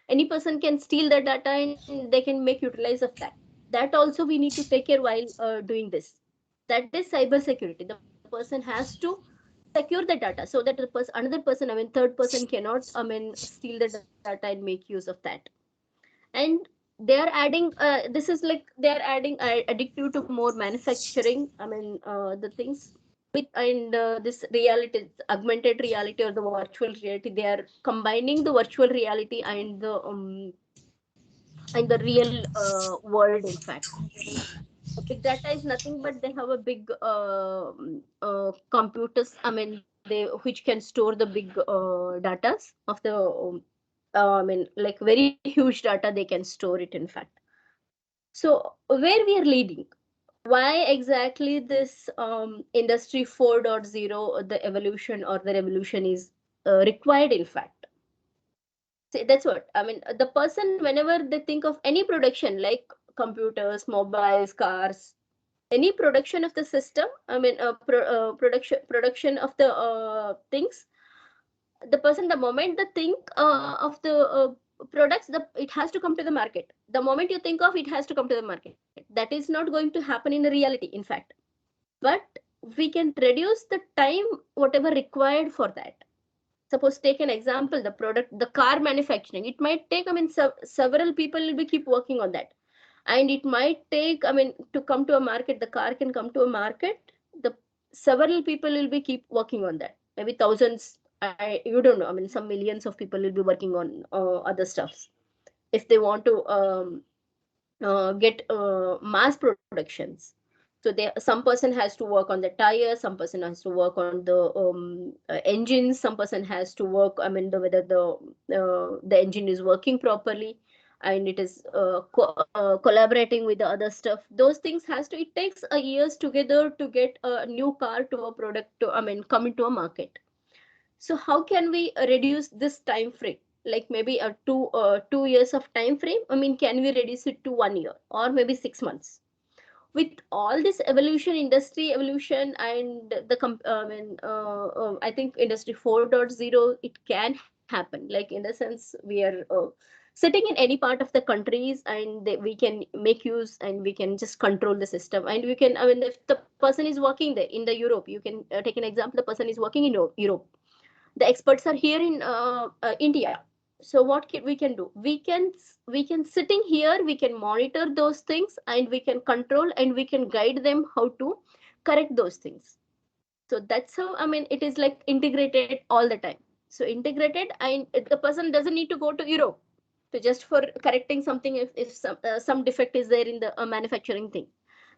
any person can steal the data and they can make utilize of that. That also we need to take care while doing this. That is cyber security. The person has to secure the data so that the another person, third person cannot, steal the data and make use of that. And they are adding, this is like they are adding addictive to more manufacturing, the things with, and this reality, augmented reality or the virtual reality, they are combining the virtual reality and the real world. In fact, big data is nothing but they have a big computers, they which can store the big data of the like very huge data, they can store it, in fact. So where we are leading, why exactly this industry 4.0, the evolution or the revolution is required, in fact. See, that's what the person, whenever they think of any production like computers, mobiles, cars, any production of the system, production of the things, the person, the moment they think of the products, it has to come to the market. The moment you think of it has to come to the market. That is not going to happen in reality, in fact. But we can reduce the time, whatever required for that. Suppose take an example, the car manufacturing. It might take, several people will be keep working on that. And it might take, to come to a market, the car can come to a market, the several people will be keep working on that. Maybe thousands, you don't know, some millions of people will be working on other stuffs. If they want to get mass productions. So some person has to work on the tires, some person has to work on the engines, some person has to work, whether the engine is working properly and it is collaborating with the other stuff. Those things it takes a years together to get a new car to a product come into a market. So how can we reduce this time frame? Like maybe a 2 years of time frame. Can we reduce it to 1 year or maybe 6 months? With all this evolution, industry evolution, and I think industry 4.0, it can happen. Like in the sense, we are sitting in any part of the countries, and we can make use and we can just control the system. And we can, if the person is working there in the Europe, you can take an example. The person is working in Europe, the experts are here in India. So what we can do? We can sitting here, we can monitor those things, and we can control and we can guide them how to correct those things. So that's how, it is like integrated all the time. So integrated, and the person doesn't need to go to Europe to just for correcting something. If some defect is there in the manufacturing thing,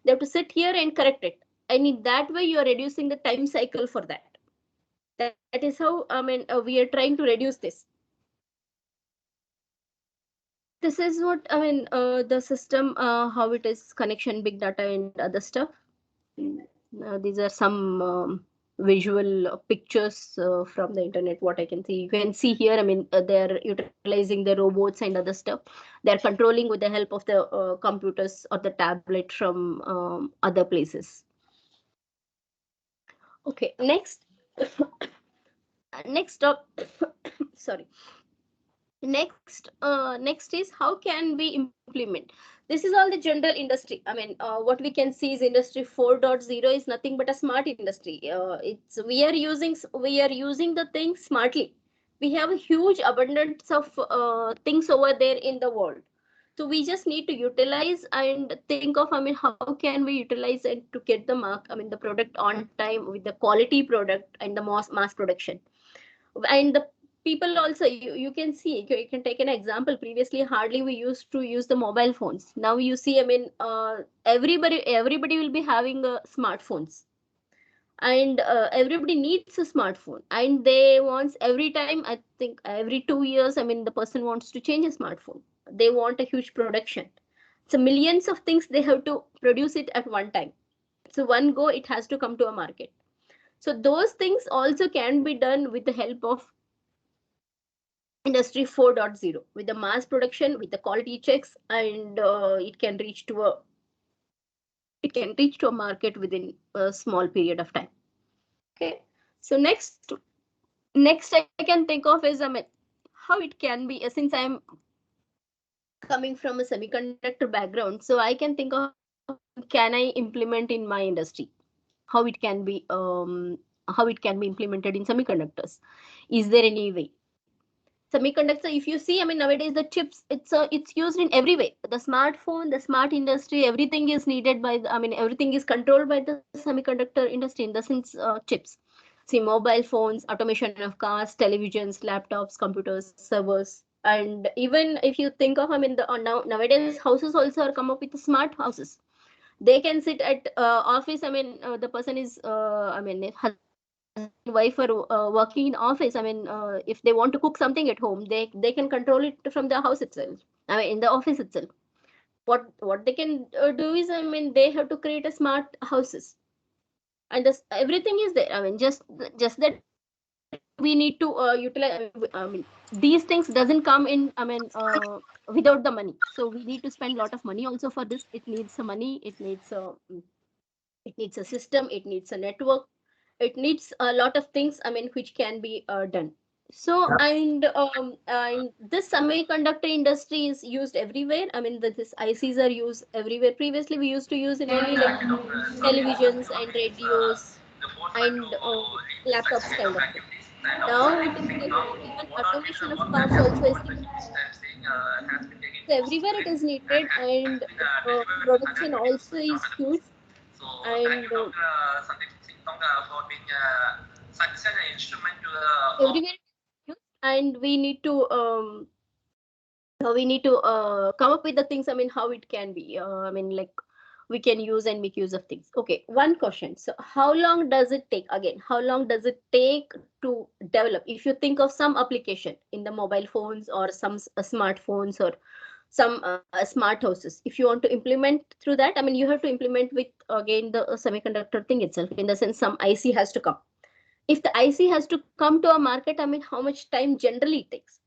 they have to sit here and correct it. And in that way, you are reducing the time cycle for that. That is how, we are trying to reduce this. This is what, the system, how it is, connection, big data, and other stuff. These are some visual pictures from the internet, what I can see. You can see here, they're utilizing the robots and other stuff. They're controlling with the help of the computers or the tablet from other places. Okay, next. Next up, sorry. Next is how can we implement? This is all the general industry. What we can see is industry 4.0 is nothing but a smart industry. We are using the things smartly. We have a huge abundance of things over there in the world. So we just need to utilize and think of, how can we utilize it to get the product on time with the quality product and the mass production. And the people also, you can see, you can take an example. Previously, hardly we used to use the mobile phones. Now you see, everybody will be having smartphones, and everybody needs a smartphone, and they want every time, I think every 2 years, the person wants to change a smartphone. They want a huge production. So millions of things they have to produce it at one time. So one go, it has to come to a market. So those things also can be done with the help of industry 4.0, with the mass production, with the quality checks, and it can reach to a market within a small period of time. Okay, so next I can think of is, how it can be, since I'm coming from a semiconductor background, so I can think of, can I implement in my industry? How it can be implemented in semiconductors? Is there any way? Semiconductor, if you see, nowadays the chips, it's used in every way. The smartphone, the smart industry, everything is needed by everything is controlled by the semiconductor industry, in the sense chips. See, mobile phones, automation of cars, televisions, laptops, computers, servers. And even if you think of, nowadays houses also are come up with the smart houses. They can sit at office, the person is wife are working in office. If they want to cook something at home, they can control it from the house itself, in the office itself. What they can do is, they have to create a smart houses, and this everything is there. Just that we need to utilize. These things doesn't come in, without the money. So we need to spend a lot of money also for this. It needs some money. It needs a system. It needs a network. It needs a lot of things, which can be done. So, and this semiconductor industry is used everywhere. I mean, this ICs are used everywhere. Previously, we used to use in only like televisions and radios and laptops kind of thing. Now it is like even automation of cars also is needed. So everywhere it is needed, and production also is huge. And everywhere it is huge, and we need to come up with the things. I mean, how it can be. I mean, like we can use and make use of things. Okay, one question. So, how long does it take? Again, how long does it take to develop? If you think of some application in the mobile phones or some smartphones or some smart houses, if you want to implement through that, I mean, you have to implement with again the semiconductor thing itself. In the sense, some IC has to come. If the IC has to come to a market, I mean, how much time generally it takes?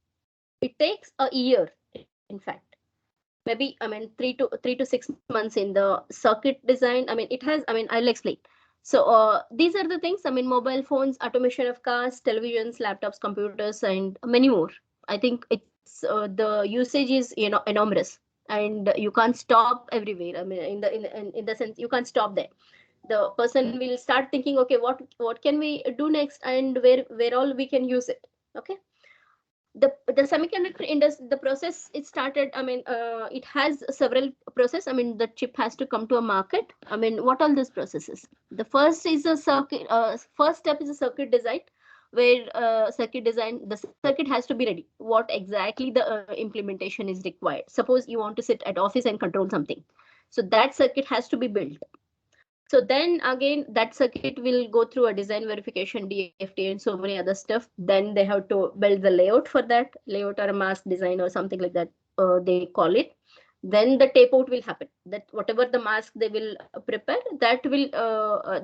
It takes a year, in fact. Maybe, I mean, 3 to 6 months in the circuit design. I mean, it has, I mean, I'll explain. So these are the things. I mean, mobile phones, automation of cars, televisions, laptops, computers, and many more. I think it's the usage is, you know, enormous, and you can't stop everywhere. I mean, in the sense, you can't stop there. The person will start thinking, okay, what can we do next, and where all we can use it. Okay, the semiconductor industry, the process it started. I mean, it has several process. I mean, the chip has to come to a market. I mean, what all these processes? The first is a circuit. First step is a circuit design, where the circuit has to be ready. What exactly the implementation is required? Suppose you want to sit at office and control something, so that circuit has to be built. So then again, that circuit will go through a design verification, DFT, and so many other stuff. Then they have to build the layout for that, layout or a mask design or something like that, they call it. Then the tape out will happen. That whatever the mask they will prepare, that will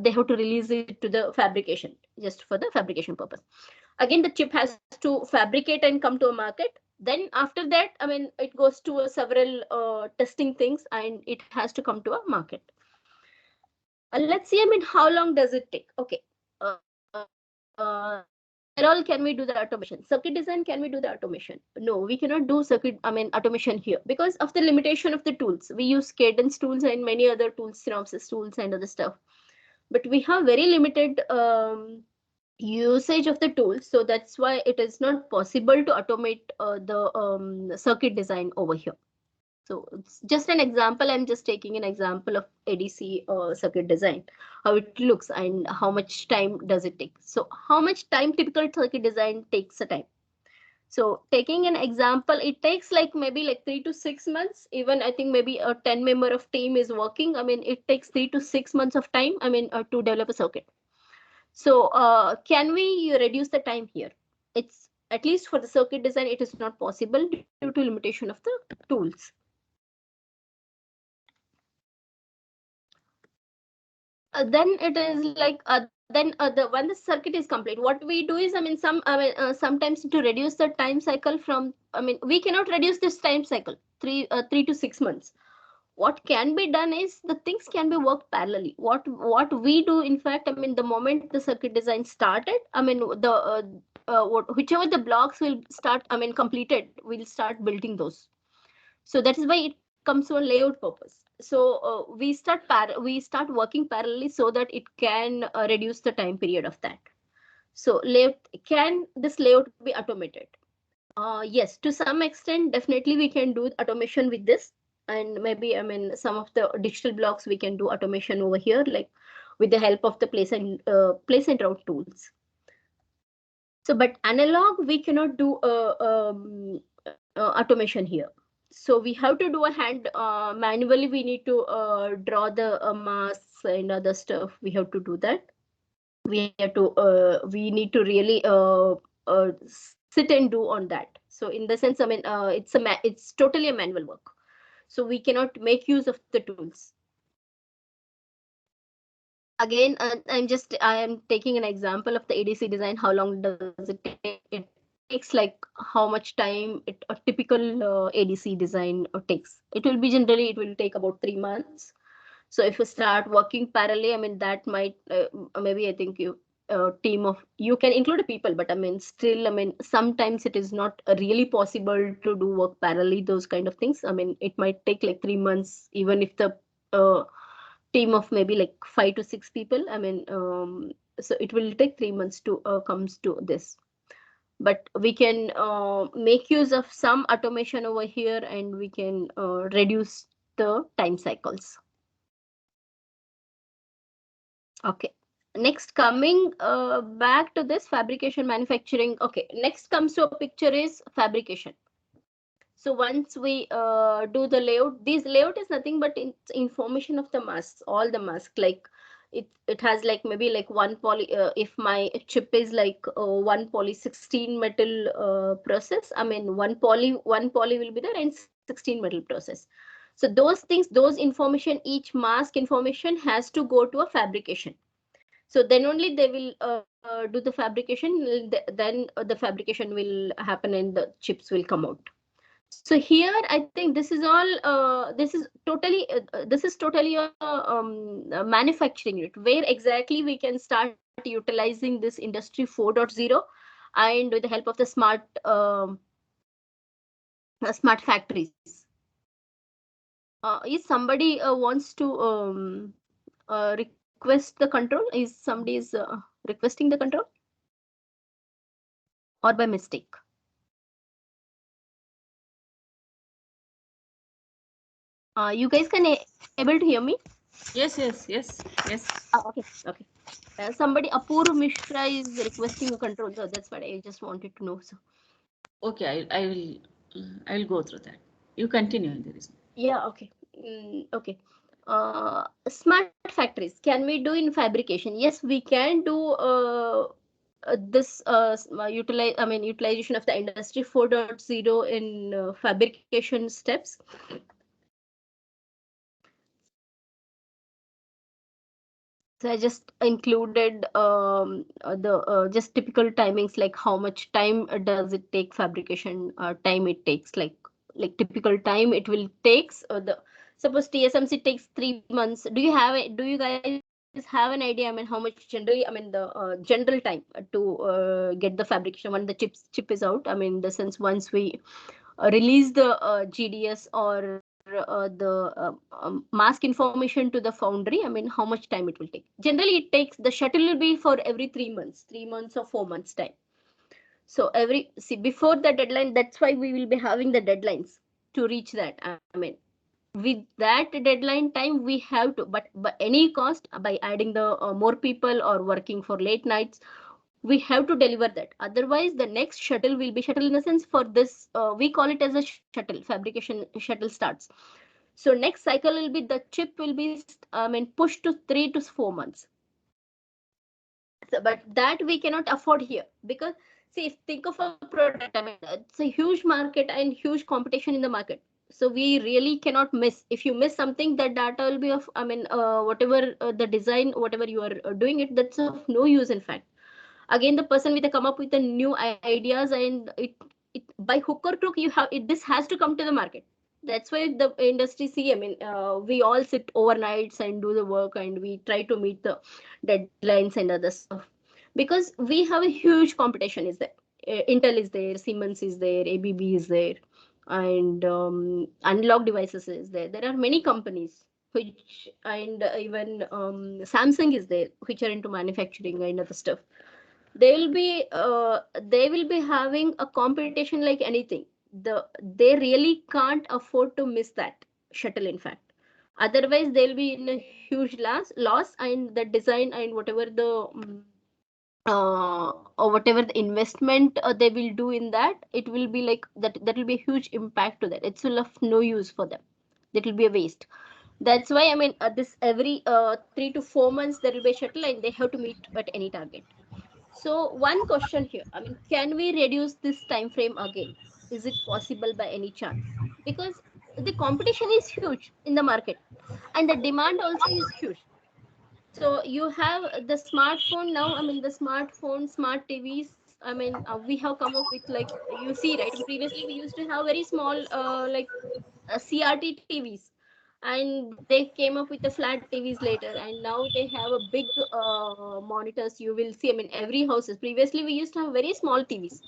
they have to release it to the fabrication, just for the fabrication purpose. Again, the chip has to fabricate and come to a market. Then after that, I mean, it goes to several testing things, and it has to come to a market. Let's see, I mean, how long does it take? Okay. Where all can we do the automation? Circuit design, can we do the automation? No, we cannot do automation here because of the limitation of the tools. We use cadence tools and many other tools, synopsis tools and other stuff. But we have very limited usage of the tools. So that's why it is not possible to automate the circuit design over here. So it's just an example. I'm just taking an example of ADC circuit design, how it looks and how much time does it take. So how much time typical circuit design takes a time? So taking an example, it takes like maybe like 3 to 6 months. Even I think maybe a 10 member of team is working. I mean, it takes 3 to 6 months of time. I mean, to develop a circuit. So can we reduce the time here? It's at least for the circuit design, it is not possible due to limitation of the tools. Then it is like when the circuit is complete, what we do is, I mean, sometimes to reduce the time cycle from, I mean, we cannot reduce this time cycle 3 to 6 months. What can be done is the things can be worked parallelly. What we do, in fact, I mean, the moment the circuit design started, I mean, whichever the blocks will start, I mean, completed, we'll start building those. So that is why it comes to a layout purpose. So we start working parallelly so that it can reduce the time period of that. So can this layout be automated? Yes, to some extent, definitely we can do automation with this. And maybe, I mean, some of the digital blocks we can do automation over here, like with the help of the place and route tools. So, but analog, we cannot do automation here. So we have to do a hand manually. We need to draw the masks and other stuff. We have to do that. We need to really sit and do on that. So in the sense, I mean, it's totally a manual work. So we cannot make use of the tools. Again, I am taking an example of the ADC design. How long does it take? It takes like how much time a typical ADC design takes. It will take about 3 months. So if you start working parallelly, I mean, that might maybe I think team of, you can include people, but I mean still, I mean sometimes it is not really possible to do work parallelly, those kind of things. I mean it might take like 3 months, even if the team of maybe like 5 to 6 people. I mean so it will take 3 months to comes to this, but we can make use of some automation over here, and we can reduce the time cycles. Okay. Next, coming back to this fabrication manufacturing. Okay, next comes to a picture is fabrication. So once we do the layout, this layout is nothing but it's information of the mask, all the mask. Like it has like maybe like one poly. If my chip is like one poly 16 metal process, I mean one poly will be there and 16 metal process. So those things, those information, each mask information has to go to a fabrication. So then only they will do the fabrication. Then the fabrication will happen and the chips will come out. So here I think this is all this is totally a manufacturing unit where exactly we can start utilizing this industry 4.0, and with the help of the smart factories. If somebody wants to request the control, is somebody is requesting the control or by mistake? You guys can able to hear me? Yes. Okay. Somebody, Apurv Mishra is requesting a control, so that's what I just wanted to know. So Okay, I will go through that. You continue. There is. yeah, okay. Okay. Smart factories, can we do in fabrication? Yes, we can do this utilization of the industry 4.0 in fabrication steps. So I just included the just typical timings, like how much time does it take fabrication time it takes, like typical time it will takes the, suppose TSMC takes 3 months. Do you guys have an idea? I mean how much generally, I mean the general time to get the fabrication when the chip is out. I mean the sense once we release the GDS or mask information to the foundry. I mean, how much time it will take? Generally, it takes, the shuttle will be for every 3 months, 3 months or 4 months time. So before the deadline, that's why we will be having the deadlines to reach that. I mean, with that deadline time, we have to, but any cost, by adding the more people or working for late nights, we have to deliver that. Otherwise, the next shuttle will be, shuttle in the sense for this, we call it as a shuttle, fabrication shuttle starts. So next cycle will be, the chip will be, I mean, pushed to 3 to 4 months. So, but that we cannot afford here, because see, if think of a product, I mean, it's a huge market and huge competition in the market. So we really cannot miss. If you miss something, that data will be of, I mean, whatever the design, whatever you are doing it, that's of no use in fact. Again, the person with come up with the new ideas, and it by hook or crook, you have it, this has to come to the market. That's why the industry, see, I mean we all sit overnights and do the work, and we try to meet the deadlines and other stuff, because we have a huge competition is there. Intel is there, Siemens is there, ABB is there, and Analog Devices is there. There are many companies which, and even Samsung is there, which are into manufacturing and other stuff. They will be having a competition like anything. They really can't afford to miss that shuttle in fact. Otherwise they'll be in a huge loss, and the design and whatever the or whatever the investment they will do in that, it will be like that will be a huge impact to that. It's full of no use for them. That will be a waste. That's why, I mean, this every 3 to 4 months there will be a shuttle, and they have to meet at any target. So one question here, I mean, can we reduce this time frame again? Is it possible by any chance? Because the competition is huge in the market, and the demand also is huge. So you have the smartphone now. I mean, the smartphone, smart TVs. I mean, we have come up with, like, you see, right? Previously we used to have very small, like CRT TVs. and they came up with the flat TVs later, and now they have a big monitors. You will see, I mean, every houses. Previously, we used to have very small TVs,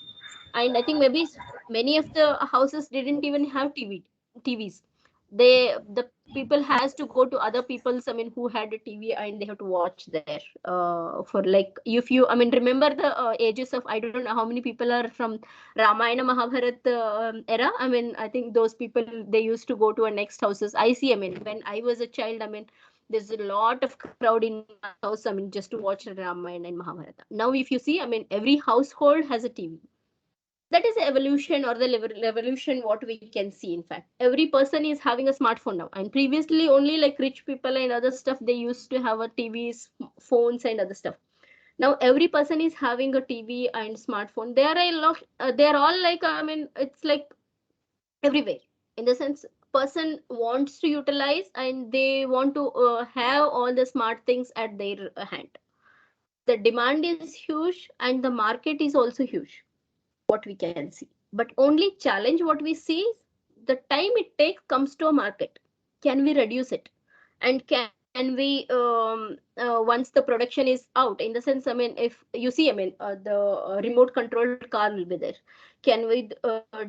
and I think maybe many of the houses didn't even have TVs. The people has to go to other people's, I mean, who had a TV, and they have to watch there for like, if you, I mean, remember the ages of, I don't know how many people are from Ramayana Mahabharata era. I mean, I think those people, they used to go to our next houses. I see, I mean, when I was a child, I mean, there's a lot of crowd in my house, I mean, just to watch Ramayana and Mahabharata. Now if you see, I mean, every household has a TV. That is the evolution, or the revolution what we can see. In fact, every person is having a smartphone now, and previously only like rich people and other stuff, they used to have a TVs, phones and other stuff. Now every person is having a TV and smartphone. They are a lot, they are all like, I mean, it's like everywhere, in the sense person wants to utilize, and they want to have all the smart things at their hand. The demand is huge and the market is also huge, what we can see. But only challenge what we see is the time it takes comes to a market. Can we reduce it? And can we, once the production is out, in the sense, I mean, if you see, I mean, the remote controlled car will be there. Can we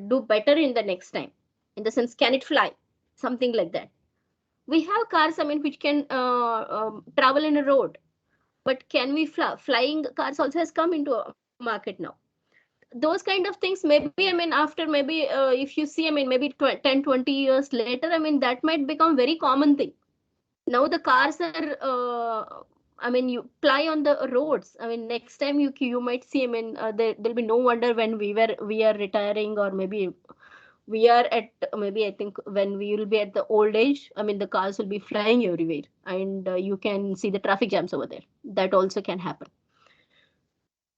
do better in the next time? In the sense, can it fly? Something like that. We have cars, I mean, which can travel in a road, but can we fly? Flying cars also has come into a market now. Those kind of things, maybe, I mean, after maybe if you see, I mean, maybe 10 20 years later, I mean, that might become very common thing. Now the cars are I mean, you fly on the roads. I mean, next time you might see, I mean, there'll be no wonder when we are retiring, or maybe we are at, maybe I think when we will be at the old age, I mean, the cars will be flying everywhere, and you can see the traffic jams over there. That also can happen.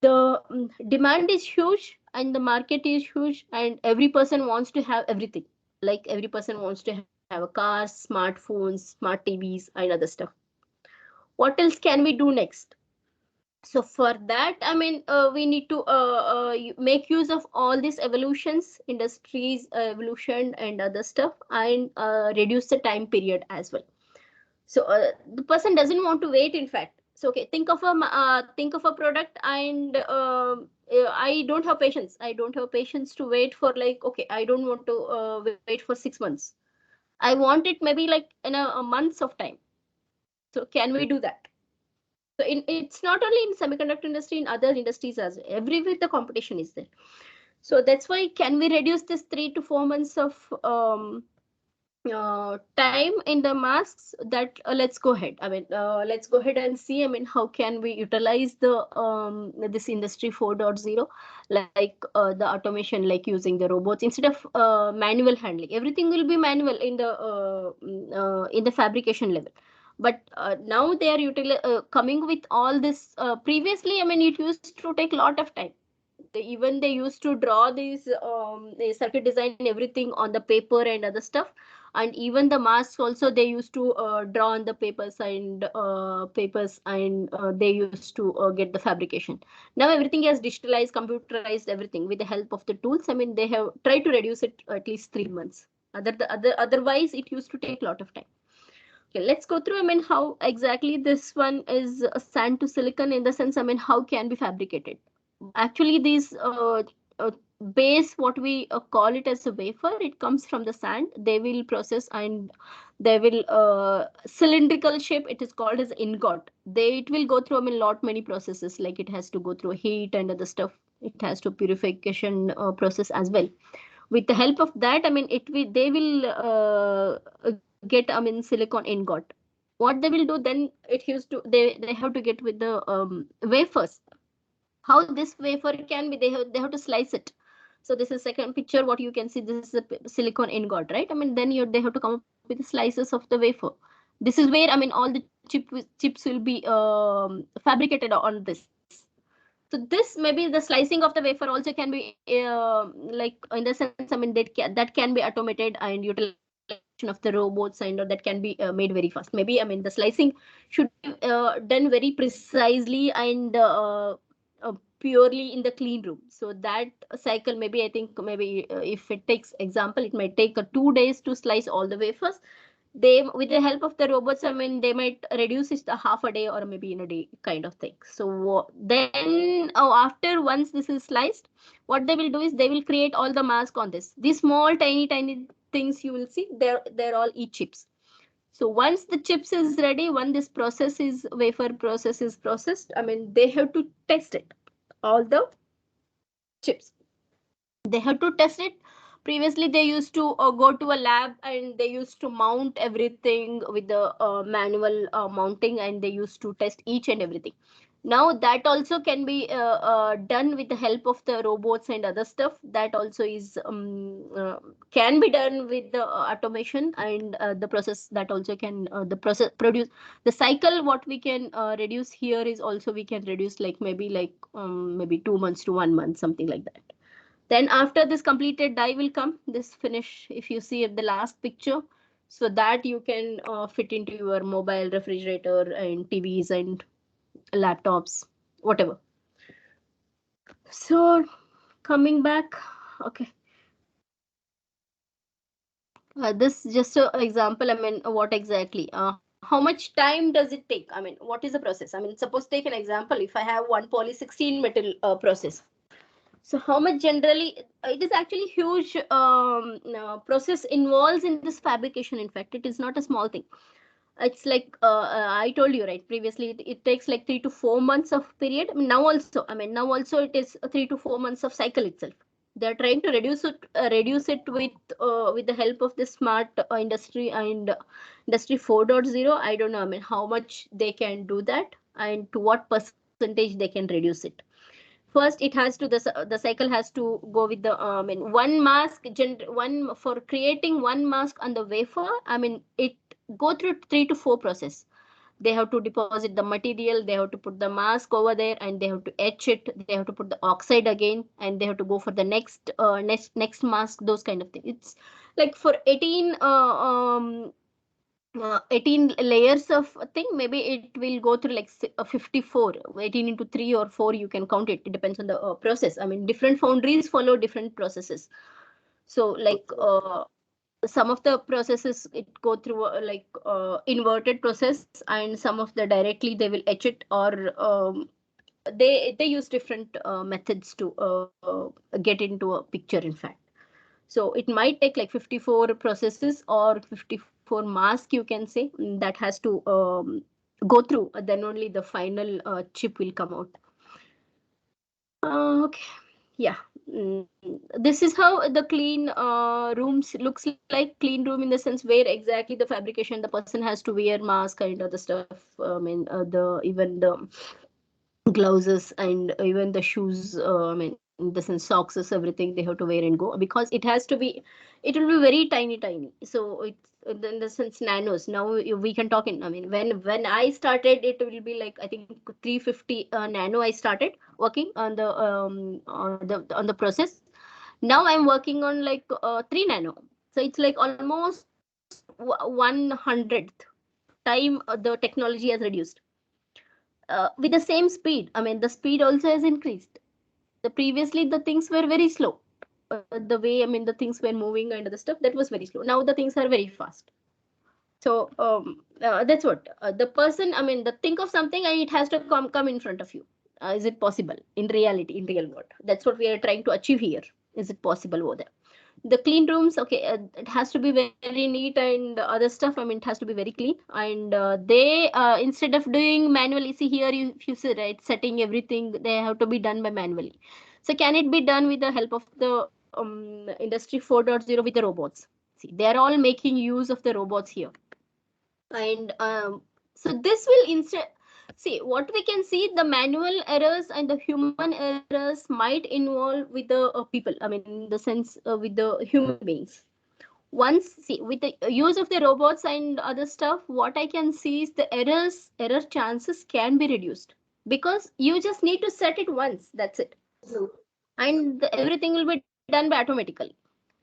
The demand is huge and the market is huge, and every person wants to have everything. Like every person wants to have a car, smartphones, smart TVs and other stuff. What else can we do next? So for that, I mean, we need to make use of all these evolutions, industries evolution and other stuff, and reduce the time period as well. So the person doesn't want to wait, in fact. So okay, think of a product, and I don't have patience. I don't have patience to wait for, like, okay, I don't want to wait for 6 months. I want it maybe like in a months of time. So can we do that? So it's not only in semiconductor industry, in other industries as well. Everywhere the competition is there. So that's why, can we reduce this 3 to 4 months of time in the masks? That let's go ahead. I mean, let's go ahead and see, I mean, how can we utilize the this industry 4.0, like the automation, like using the robots instead of manual handling. Everything will be manual in the fabrication level. But now they are coming with all this. Previously, I mean, it used to take a lot of time. Even they used to draw these the circuit design, everything on the paper and other stuff. And even the masks also, they used to draw on the papers, and they used to get the fabrication. Now everything is digitalized, computerized, everything with the help of the tools. I mean, they have tried to reduce it at least 3 months. Otherwise it used to take a lot of time. Okay, let's go through, I mean, how exactly this one is sand to silicon, in the sense, I mean, how can be fabricated. Actually, these base, what we call it as a wafer, it comes from the sand. They will process, and they will cylindrical shape, it is called as ingot. It will go through, I mean, lot many processes, like it has to go through heat and other stuff. It has to purification process as well. With the help of that, I mean, they will get, I mean, silicon ingot. What they will do then, they have to get with the wafers. How this wafer can be, they have to slice it. So this is second picture, what you can see, this is a silicon ingot, right? I mean, then they have to come up with the slices of the wafer. This is where, I mean, all the chips will be fabricated on this. So this, maybe the slicing of the wafer also can be like, in the sense, I mean, that can be automated, and utilization of the robots, and that can be made very fast. Maybe, I mean, the slicing should be done very precisely and purely in the clean room. So that cycle, maybe I think, maybe if it takes example, it might take 2 days to slice all the wafers. they, with the help of the robots, I mean, they might reduce it to half a day or maybe in a day kind of thing. So then after once this is sliced, what they will do is they will create all the mask on this. These small tiny things you will see, they're all chips. So once the chips is ready, when this process is wafer process is processed, I mean, they have to test it, all the chips. They have to test it. Previously they used to go to a lab and they used to mount everything with the manual mounting, and they used to test each and everything. Now that also can be done with the help of the robots and other stuff. That also is can be done with the automation, and the process that also can the process produce the cycle. What we can reduce here is also we can reduce like maybe 2 months to 1 month, something like that. Then after this completed die will come, this finish, if you see at the last picture, so that you can fit into your mobile, refrigerator and TVs and laptops, whatever. So coming back, okay. This just an example, I mean, what exactly, how much time does it take? I mean, what is the process? I mean, suppose take an example, if I have one poly 16 metal process. So how much generally, it is actually huge process involves in this fabrication. In fact, it is not a small thing. It's like I told you right previously, it takes like 3 to 4 months of period. Now also it is 3 to 4 months of cycle itself. They are trying to reduce it with the help of the smart industry and industry 4.0. I don't know, I mean, how much they can do that and to what percentage they can reduce it. First it has to the cycle has to go with the one mask one for creating one mask on the wafer. I mean, it go through 3 to 4 process. They have to deposit the material, they have to put the mask over there, and they have to etch it, they have to put the oxide again, and they have to go for the next mask, those kind of things. It's like for 18 layers of thing, maybe it will go through like 54, 18 into 3 or 4, you can count it. It depends on the process. I mean, different foundries follow different processes. So like some of the processes it go through inverted process, and some of the directly they will etch it, or they use different methods to get into a picture, in fact. So it might take like 54 processes or 54 mask, you can say, that has to go through. Then only the final chip will come out. Okay, yeah. This is how the clean rooms looks like. Clean room in the sense where exactly the fabrication, the person has to wear mask and other stuff. I mean, even the gloves and even the shoes, I mean, in the sense socks, everything they have to wear and go, because it has to be, it will be very tiny. So it's in the sense nanos. Now we can talk in, I mean, when I started, it will be like I think 350 nano I started working on the process. Now I'm working on like 3 nano. So it's like almost 100th time the technology has reduced with the same speed. I mean, the speed also has increased. The previously the things were very slow. The way, I mean, the things were moving and the stuff, that was very slow. Now the things are very fast. So that's what the person, I mean, the think of something and it has to come in front of you. Is it possible in reality, in real world? That's what we are trying to achieve here. Is it possible over there? The clean rooms, okay, it has to be very neat and other stuff. I mean, it has to be very clean, and they instead of doing manually, see here, if you see right, setting everything, they have to be done by manually. So can it be done with the help of the industry 4.0 with the robots? See, they are all making use of the robots here. And so this will instead, see, what we can see, the manual errors and the human errors might involve with the people, I mean, in the sense with the human beings. Once, see, with the use of the robots and other stuff, what I can see is the error chances can be reduced, because you just need to set it once, that's it. And everything will be done by automatically.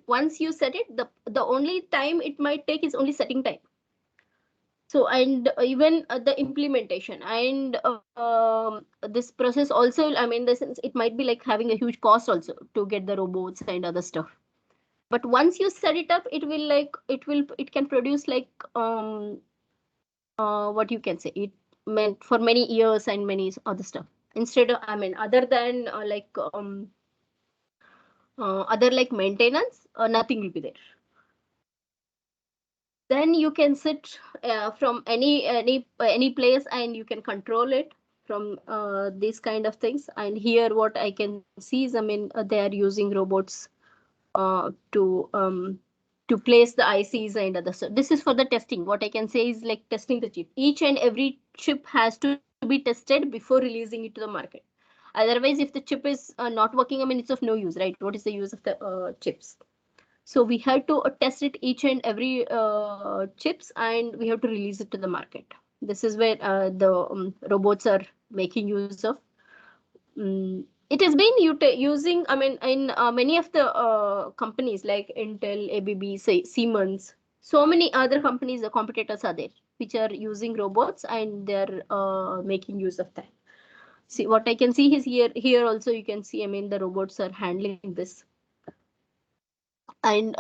Once you set it, the only time it might take is only setting time. So, and even the implementation and this process also, I mean, this it might be like having a huge cost also to get the robots and other stuff. But once you set it up, it can produce like what you can say, it meant for many years and many other stuff. Instead of, I mean, other than other like maintenance, nothing will be there. Then you can sit from any place, and you can control it from these kind of things. And here what I can see is, I mean, they are using robots to place the ICs and other stuff. This is for the testing. What I can say is like testing the chip. Each and every chip has to be tested before releasing it to the market. Otherwise, if the chip is not working, I mean, it's of no use, right? What is the use of the chips? So we have to test it each and every chips, and we have to release it to the market. This is where the robots are making use of. It has been using, I mean, in many of the companies like Intel, ABB, say Siemens, so many other companies, the competitors are there, which are using robots, and they're making use of that. See, what I can see is here also you can see, I mean, the robots are handling this. And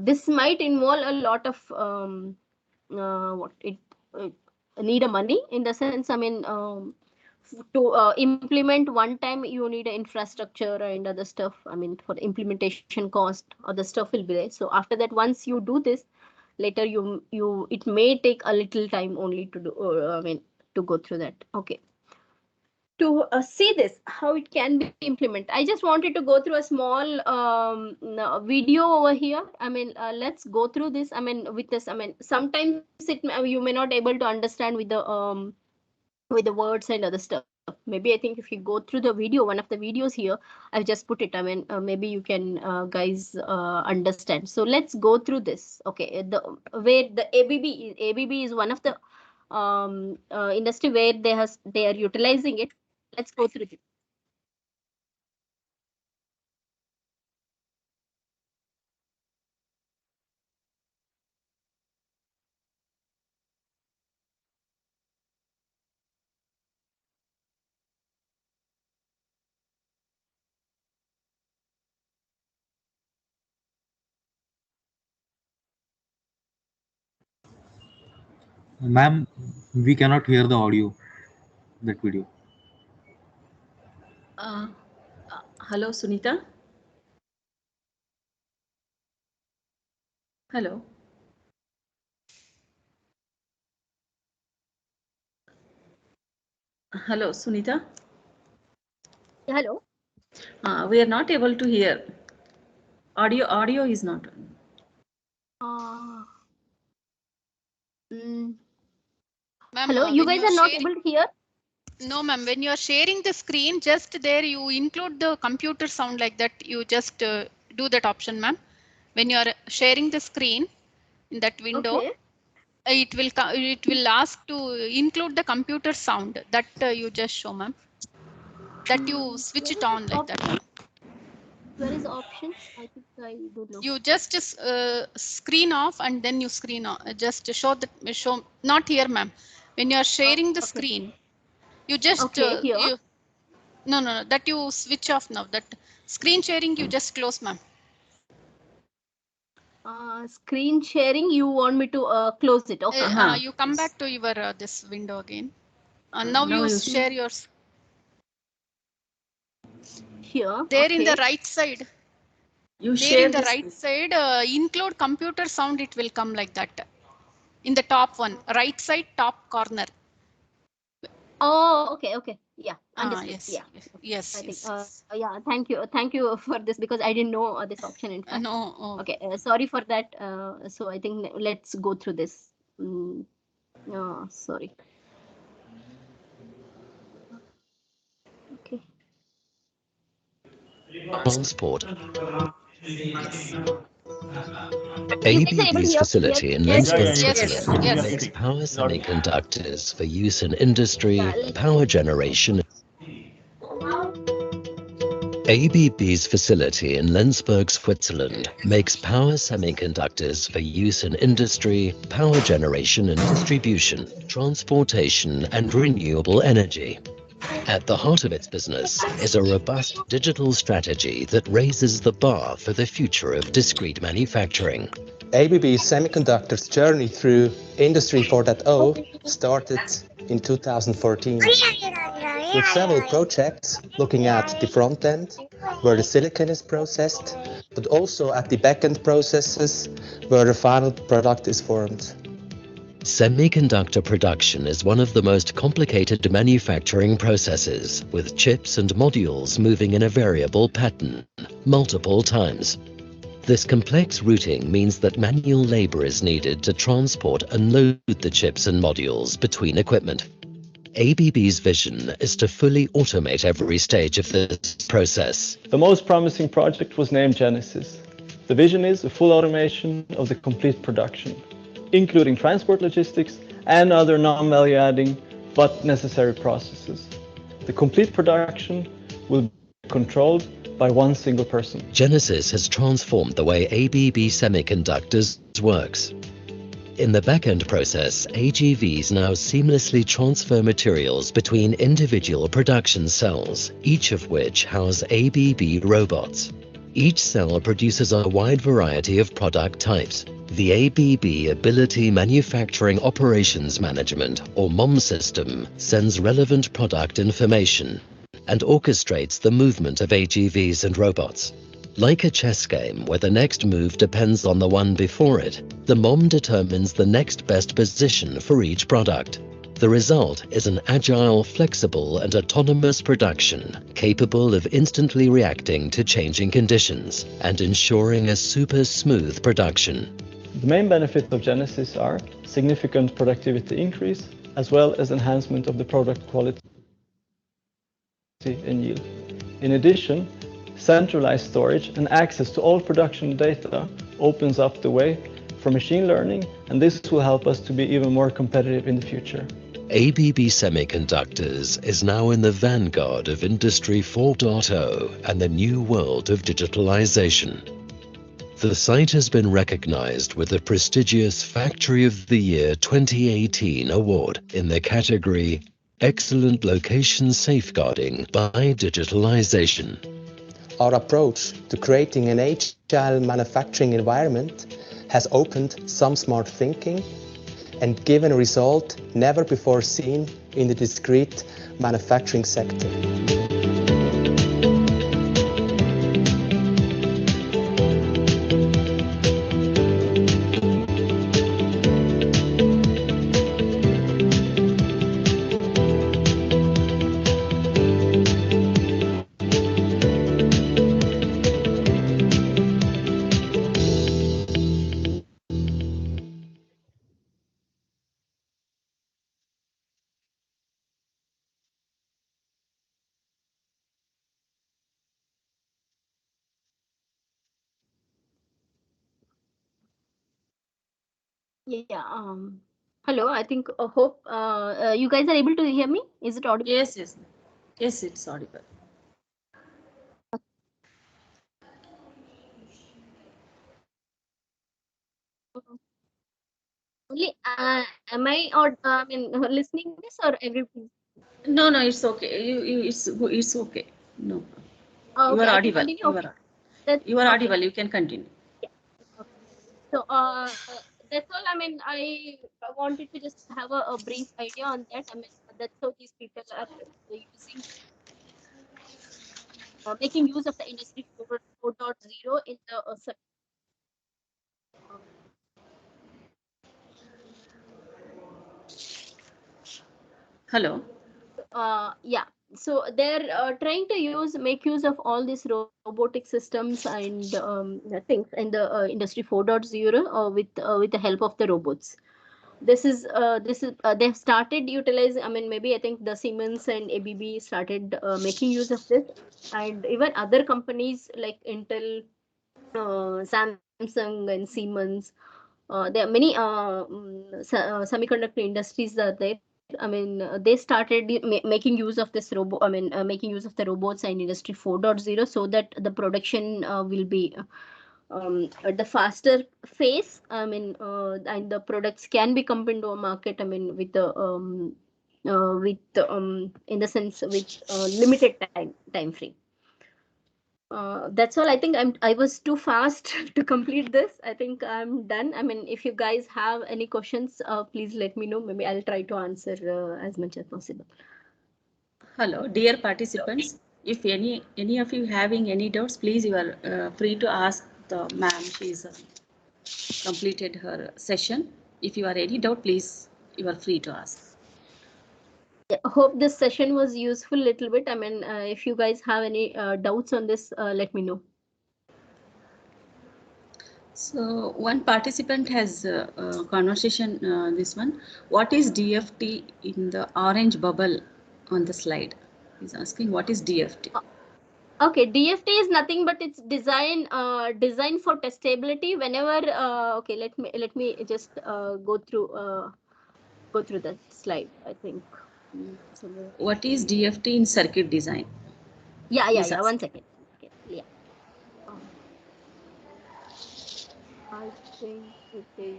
this might involve a lot of what it need a money, in the sense, I mean, to implement one time you need an infrastructure and other stuff. I mean, for implementation cost, other stuff will be there. So after that, once you do this, later it may take a little time only to do, I mean, to go through that. Okay. To see this, how it can be implemented, I just wanted to go through a small video over here. I mean, let's go through this. I mean, with this, I mean, sometimes you may not able to understand with the words and other stuff. Maybe I think if you go through the video, one of the videos here, I've just put it. I mean, maybe you can guys understand. So let's go through this. Okay, where the ABB is one of the industry where they are utilizing it. Let's go through this. Ma'am, we cannot hear the audio, that video. Hello, Sunita. Hello. Hello, Sunita. Hello. We are not able to hear. Audio is not on. Hello, you guys are not able to hear? No, ma'am. When you are sharing the screen, just there you include the computer sound like that. You just do that option, ma'am. When you are sharing the screen in that window, Okay. it will ask to include the computer sound that you just show, ma'am. That you switch it on like that, ma'am. Where is options? I think I don't know. You just screen off and then you screen on. Just show not here, ma'am. When you are sharing the screen, you just here. No, that you switch off now. That screen sharing you just close, ma'am. Screen sharing, you want me to close it? Okay. You come back to your this window again. Now you share yours. Here. There in the right side. There in the right side, include computer sound. It will come like that. In the top one, right side, top corner. Oh, okay. Yeah, understood. Yes. Yeah. Yes. I think. Yeah. Thank you for this, because I didn't know this option. In fact. No. Okay. Sorry for that. So I think let's go through this. Sorry. Okay. Transport. Yes. ABB's facility in Lenzburg, Switzerland Yes. makes power semiconductors for use in industry, power generation. ABB's facility in Lenzburg, Switzerland makes power semiconductors for use in industry, power generation and distribution, transportation and renewable energy. At the heart of its business is a robust digital strategy that raises the bar for the future of discrete manufacturing. ABB Semiconductor's journey through Industry 4.0 started in 2014 with several projects looking at the front end, where the silicon is processed, but also at the back-end processes, where the final product is formed. Semiconductor production is one of the most complicated manufacturing processes, with chips and modules moving in a variable pattern multiple times. This complex routing means that manual labor is needed to transport and load the chips and modules between equipment. ABB's vision is to fully automate every stage of this process. The most promising project was named Genesis. The vision is a full automation of the complete production, including transport logistics and other non-value-adding but necessary processes. The complete production will be controlled by one single person. Genesis has transformed the way ABB Semiconductors works. In the back-end process, AGVs now seamlessly transfer materials between individual production cells, each of which house ABB robots. Each cell produces a wide variety of product types. The ABB Ability Manufacturing Operations Management, or MOM system, sends relevant product information and orchestrates the movement of AGVs and robots. Like a chess game where the next move depends on the one before it, the MOM determines the next best position for each product. The result is an agile, flexible, and autonomous production capable of instantly reacting to changing conditions and ensuring a super smooth production. The main benefits of Genesis are significant productivity increase, as well as enhancement of the product quality and yield. In addition, centralized storage and access to all production data opens up the way for machine learning, and this will help us to be even more competitive in the future. ABB Semiconductors is now in the vanguard of Industry 4.0 and the new world of digitalization. The site has been recognized with the prestigious Factory of the Year 2018 award in the category Excellent Location Safeguarding by Digitalization. Our approach to creating an agile manufacturing environment has opened some smart thinking and given a result never before seen in the discrete manufacturing sector. Yeah. Hello. I think. Hope you guys are able to hear me. Is it audible? Yes, yes, yes, it's audible. Only. Am I or I mean listening this or everything? No, no, it's okay. It's okay. No, you Okay. are I can audible. continue. You Okay. are, you are Okay. audible. You can continue. Yeah. Okay. So that's all. I mean, I wanted to just have a brief idea on that. I mean, that's how these people are using, making use of the Industry 4.0 in the Hello. yeah. So they're trying to make use of all these robotic systems and things in the Industry 4.0 with the help of the robots. This is they've started utilizing. I mean, maybe I think the Siemens and ABB started making use of this, and even other companies like Intel, Samsung, and Siemens. There are many semiconductor industries that are there. I mean, they started making use of this robot. I mean, making use of the robots and Industry 4.0 so that the production will be at the faster phase. I mean, and the products can be come into a market. I mean, with the with in the sense with limited time frame. That's all. I think I was too fast to complete this. I think I'm done. I mean, if you guys have any questions, please let me know. Maybe I'll try to answer as much as possible. Hello, dear participants. If any of you having any doubts, please you are free to ask the ma'am. She's completed her session. If you are any doubt, please you are free to ask. Yeah, hope this session was useful a little bit. I mean, if you guys have any doubts on this, let me know. So one participant has conversation, this one. What is DFT in the orange bubble on the slide? He's asking what is DFT? Okay, DFT is nothing but it's design for testability. Whenever okay, let me just go through that slide. I think. Somewhere. What is DFT in circuit design? Yeah. 1 second. Okay, yeah. I think it is.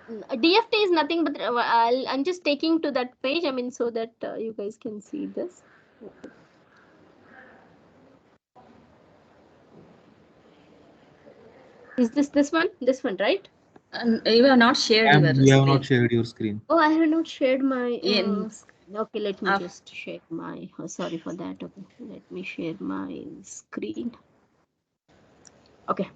DFT is nothing but I'm just taking to that page. I mean, so that you guys can see this. Is this one? This one, right? You have not shared your You have screen. not shared your screen. Oh, I have not shared my In, screen. Okay, let me just share my. Sorry for that. Okay, let me share my screen. Okay,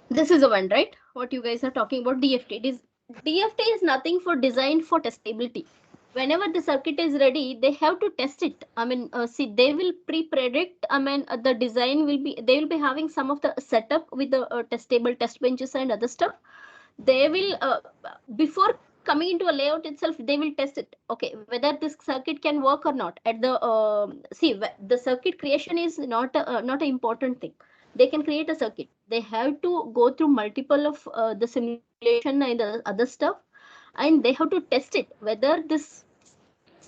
this is the one, right? What you guys are talking about, DFT. DFT is nothing for design for testability. Whenever the circuit is ready, they have to test it. I mean, see, they will pre-predict. I mean, the design will be. They will be having some of the setup with the testable test benches and other stuff. They will before coming into a layout itself, they will test it. Okay, whether this circuit can work or not. At the see, the circuit creation is not not an important thing. They can create a circuit. They have to go through multiple of the simulation and the other stuff, and they have to test it whether this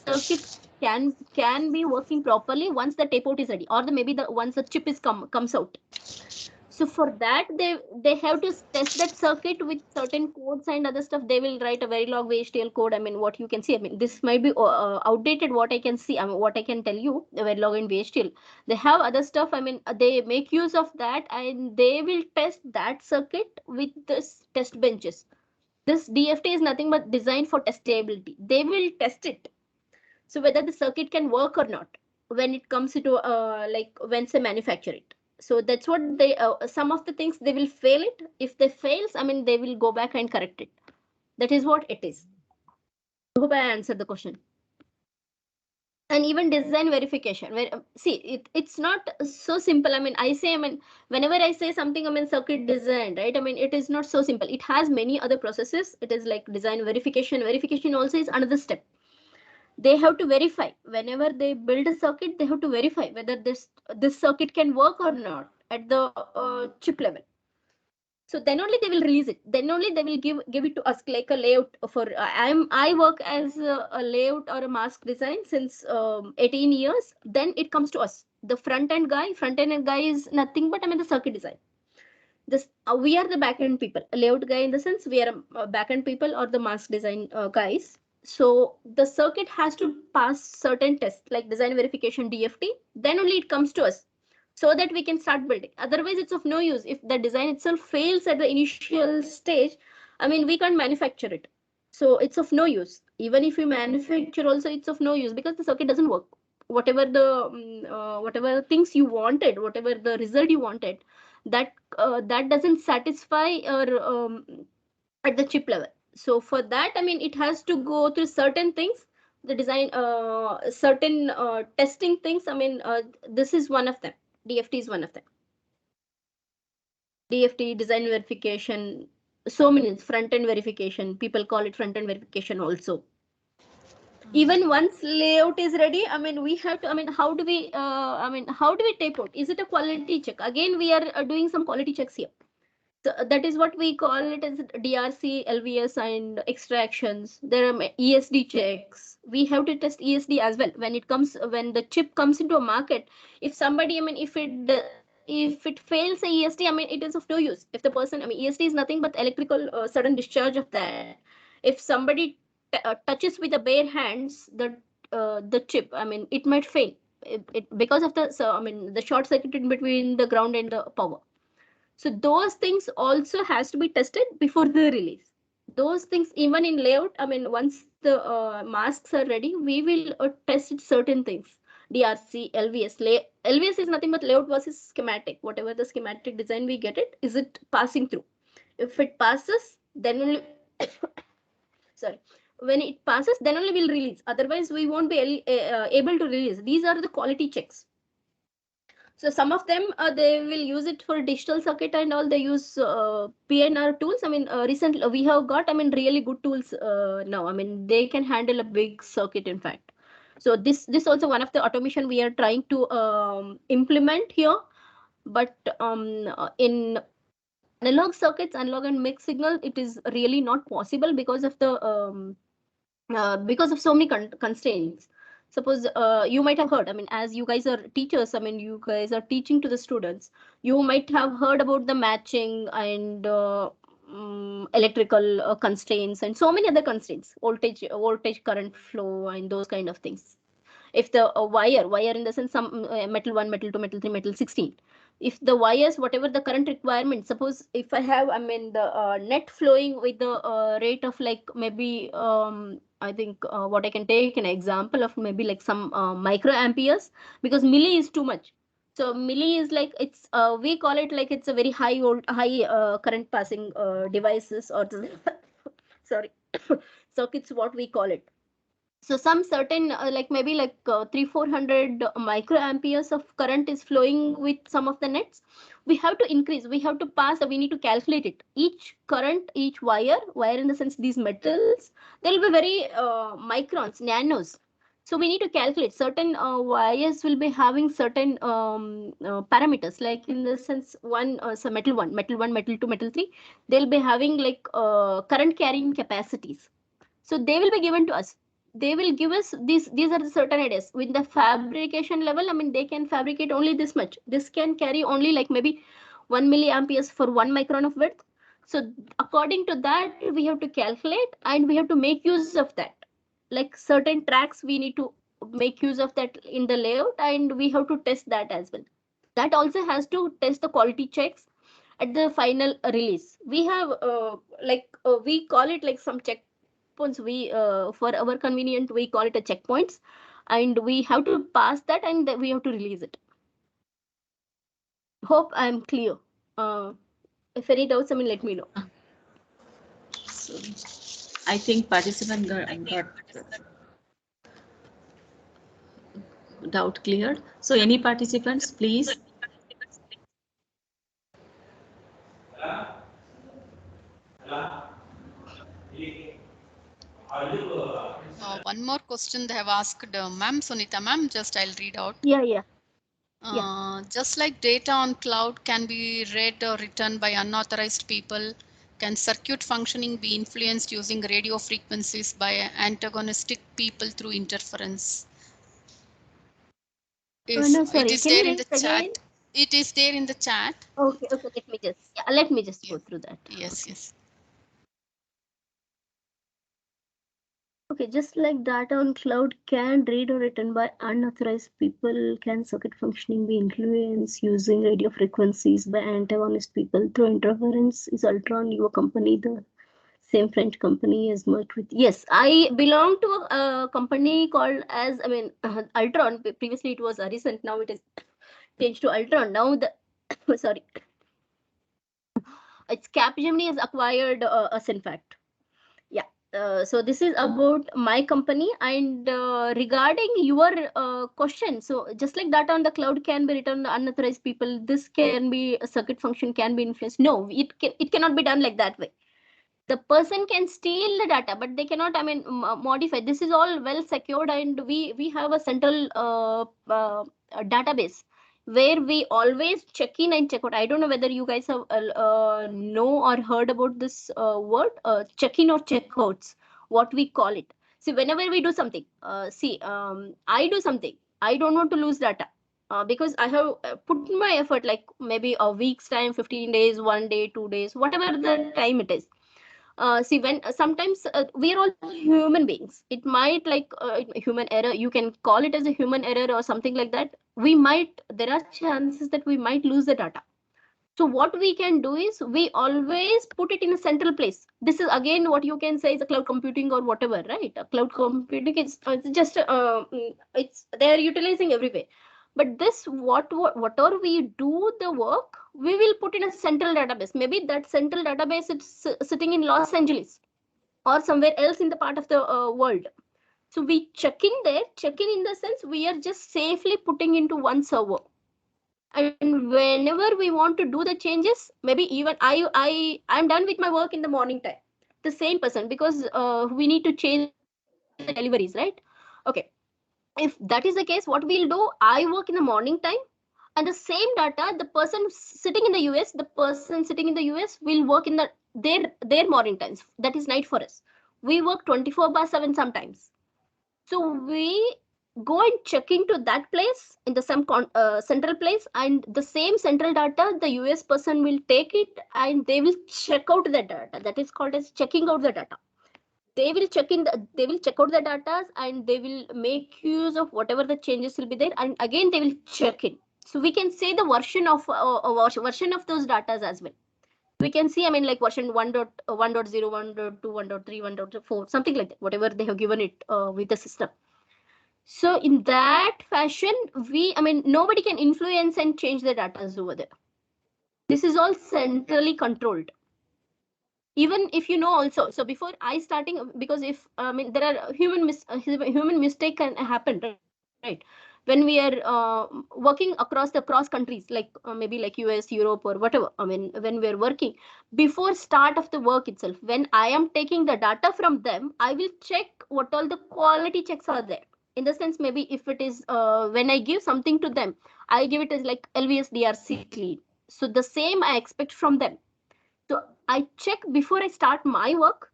circuit can be working properly once the tape out is ready, or maybe the once the chip is comes out. So for that, they have to test that circuit with certain codes and other stuff. They will write a very long VHDL code. I mean, what you can see. I mean, this might be outdated. What I can see. I mean, what I can tell you. The Verilog and VHDL. They have other stuff. I mean, they make use of that, and they will test that circuit with this test benches. This DFT is nothing but designed for testability. They will test it. So whether the circuit can work or not when it comes to like once they manufacture it. So that's what they some of the things they will fail it. If they fails, I mean, they will go back and correct it. That is what it is. I hope I answered the question. And even design verification, where see it's not so simple. I mean, whenever I say something, I mean circuit design, right? I mean, it is not so simple. It has many other processes. It is like design verification. Verification also is another step. They have to verify whenever they build a circuit. They have to verify whether this circuit can work or not at the chip level. So then only they will release it. Then only they will give it to us like a layout for. I work as a layout or a mask design since 18 years. Then it comes to us. The front end guy is nothing but the circuit design. This we are the back end people. A layout guy in the sense we are back end people or the mask design guys. So the circuit has to pass certain tests like design verification, DFT. Then only it comes to us, so that we can start building. Otherwise, it's of no use. If the design itself fails at the initial stage, I mean, we can't manufacture it. So it's of no use. Even if we manufacture also, it's of no use because the circuit doesn't work. Whatever the whatever things you wanted, whatever the result you wanted, that that doesn't satisfy or at the chip level. So for that, I mean, it has to go through certain things. The design, certain testing things. I mean, this is one of them. DFT is one of them. DFT, design verification, so many front end verification. People call it front end verification also. Even once layout is ready, I mean, we have to. I mean, how do we? How do we tape out? Is it a quality check? Again, we are doing some quality checks here. So that is what we call it as DRC, LVS, and extractions. There are ESD checks. We have to test ESD as well when the chip comes into a market. If somebody, I mean, if it if it fails a ESD, I mean, it is of no use. If the person, I mean, ESD is nothing but electrical sudden discharge of that. If somebody touches with the bare hands the chip, I mean, it might fail. Because of the, so I mean, the short circuit in between the ground and the power. So those things also has to be tested before the release. Those things, even in layout, I mean, once the masks are ready, we will test certain things. DRC, LVS. LVS is nothing but layout versus schematic. Whatever the schematic design we get it, is it passing through? If it passes, then only sorry. When it passes, then only we'll release. Otherwise, we won't be able to release. These are the quality checks. So some of them, they will use it for digital circuit and all. They use PNR tools. I mean, recently we have got, I mean, really good tools now. I mean, they can handle a big circuit, in fact. So this also one of the automation we are trying to implement here. But in analog circuits, analog and mixed signal, it is really not possible because of the because of so many constraints. Suppose you might have heard, I mean, as you guys are teachers, I mean, you guys are teaching to the students, you might have heard about the matching and electrical constraints and so many other constraints, voltage, current flow, and those kind of things. If the wire in the sense, some metal 1, metal 2, metal 3, metal 16, if the wires, whatever the current requirement, suppose if I have, I mean, the net flowing with the rate of like maybe I think what I can take an example of, maybe like some microamperes, because milli is too much. So milli is like, it's we call it like it's a very high current passing devices, or the sorry circuits, what we call it. So some certain like maybe like 300-400 microamperes of current is flowing with some of the nets. We have to increase, we have to pass, we need to calculate it. Each current, each wire in the sense, these metals, they'll be very microns, nanos. So we need to calculate certain wires will be having certain parameters, like in the sense one, so metal 1, metal 1, metal 2, metal 3, they'll be having like current carrying capacities. So they will be given to us. They will give us these are the certain ideas. With the fabrication level, I mean, they can fabricate only this much. This can carry only like maybe 1 milliamperes for 1 micron of width. So according to that, we have to calculate and we have to make use of that. Like certain tracks, we need to make use of that in the layout, and we have to test that as well. That also has to test the quality checks at the final release. We have we call it like some checkpoints. We for our convenient, we call it a checkpoints, and we have to pass that, and we have to release it. Hope I'm clear. If any doubts, I mean, let me know. So I think participant got doubt cleared. So any participants, please. One more question they have asked, ma'am, Sunita ma'am, just I'll read out. Yeah. Just like data on cloud can be read or written by unauthorized people, can circuit functioning be influenced using radio frequencies by antagonistic people through interference? No, sorry. It is Can there you in read the it chat. again? It is there in the chat. Okay. Let me just go through that. Yes, yes. Okay, just like data on cloud can read or written by unauthorized people, can circuit functioning be influenced using radio frequencies by antagonist people through interference? Is Ultron your company the same French company as merged with? Yes, I belong to a company called as, I mean, Ultron. Previously it was Arisant, now it is changed to Ultron. Now the sorry, it's Capgemini has acquired us, in fact. Yeah. So this is about my company, and regarding your question, so just like data on the cloud can be written on unauthorized people, this can be a circuit function can be influenced. No, it cannot be done like that way. The person can steal the data, but they cannot, I mean, modify. This is all well secured, and we have a central database where we always check in and check out. I don't know whether you guys have know or heard about this word, check in or check outs, what we call it. See, whenever we do something, I do something, I don't want to lose data. because I have put my effort, like maybe a week's time, 15 days, 1 day, 2 days, whatever the time it is. See, when sometimes we are all human beings, it might like human error, you can call it as a human error or something like that. There are chances that we might lose the data. So what we can do is we always put it in a central place. This is again what you can say is a cloud computing or whatever, right? A cloud computing is it's just it's they are utilizing everywhere. But this whatever we do the work, we will put in a central database. Maybe that central database is sitting in Los Angeles or somewhere else in the part of the world. So we check in there. Check in the sense we are just safely putting into one server. And whenever we want to do the changes, maybe even I'm done with my work in the morning time, the same person, because we need to change the deliveries, right? Okay, if that is the case, what we'll do, I work in the morning time, and the same data, the person sitting in the US, the person sitting in the US will work in their morning times. That is night for us. We work 24/7 sometimes. So we go and check into that place in the central place, and the same central data, the US person will take it and they will check out the data. That is called as checking out the data. They will check out the data and they will make use of whatever the changes will be there, and again they will check in. So we can say the version of those data as well. We can see, I mean, like version 1.0, 1.2, 1.3, 1.4, something like that, whatever they have given it with the system. So in that fashion, nobody can influence and change the data over there. This is all centrally controlled. Even if you know also, so before I starting, because if there are human mistake can happen, right? When we are working across the cross countries, like maybe like US, Europe, or whatever. I mean, when we are working, before start of the work itself, when I am taking the data from them, I will check what all the quality checks are there. In the sense, maybe if it is when I give something to them, I give it as like LVS DRC clean. So the same I expect from them. So I check before I start my work,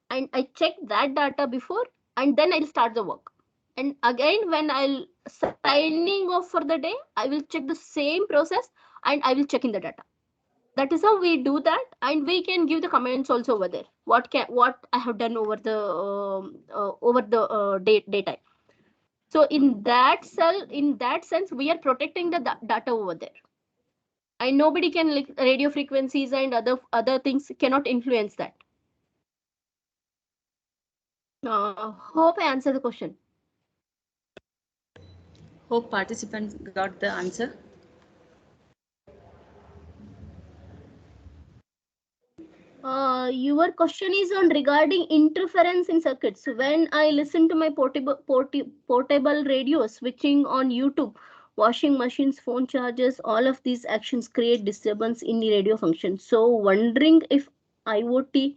and I check that data before, and then I'll start the work. And again, when I'll signing off for the day, I will check the same process and I will check in the data. That is how we do that, and we can give the comments also over there. What I have done over the daytime. So in that sense, we are protecting the data over there. And nobody can, like radio frequencies and other things cannot influence that. Hope I answered the question. Hope participants got the answer. Your question is on regarding interference in circuits. When I listen to my portable radio, switching on YouTube, washing machines, phone chargers, all of these actions create disturbance in the radio function. So wondering if IoT,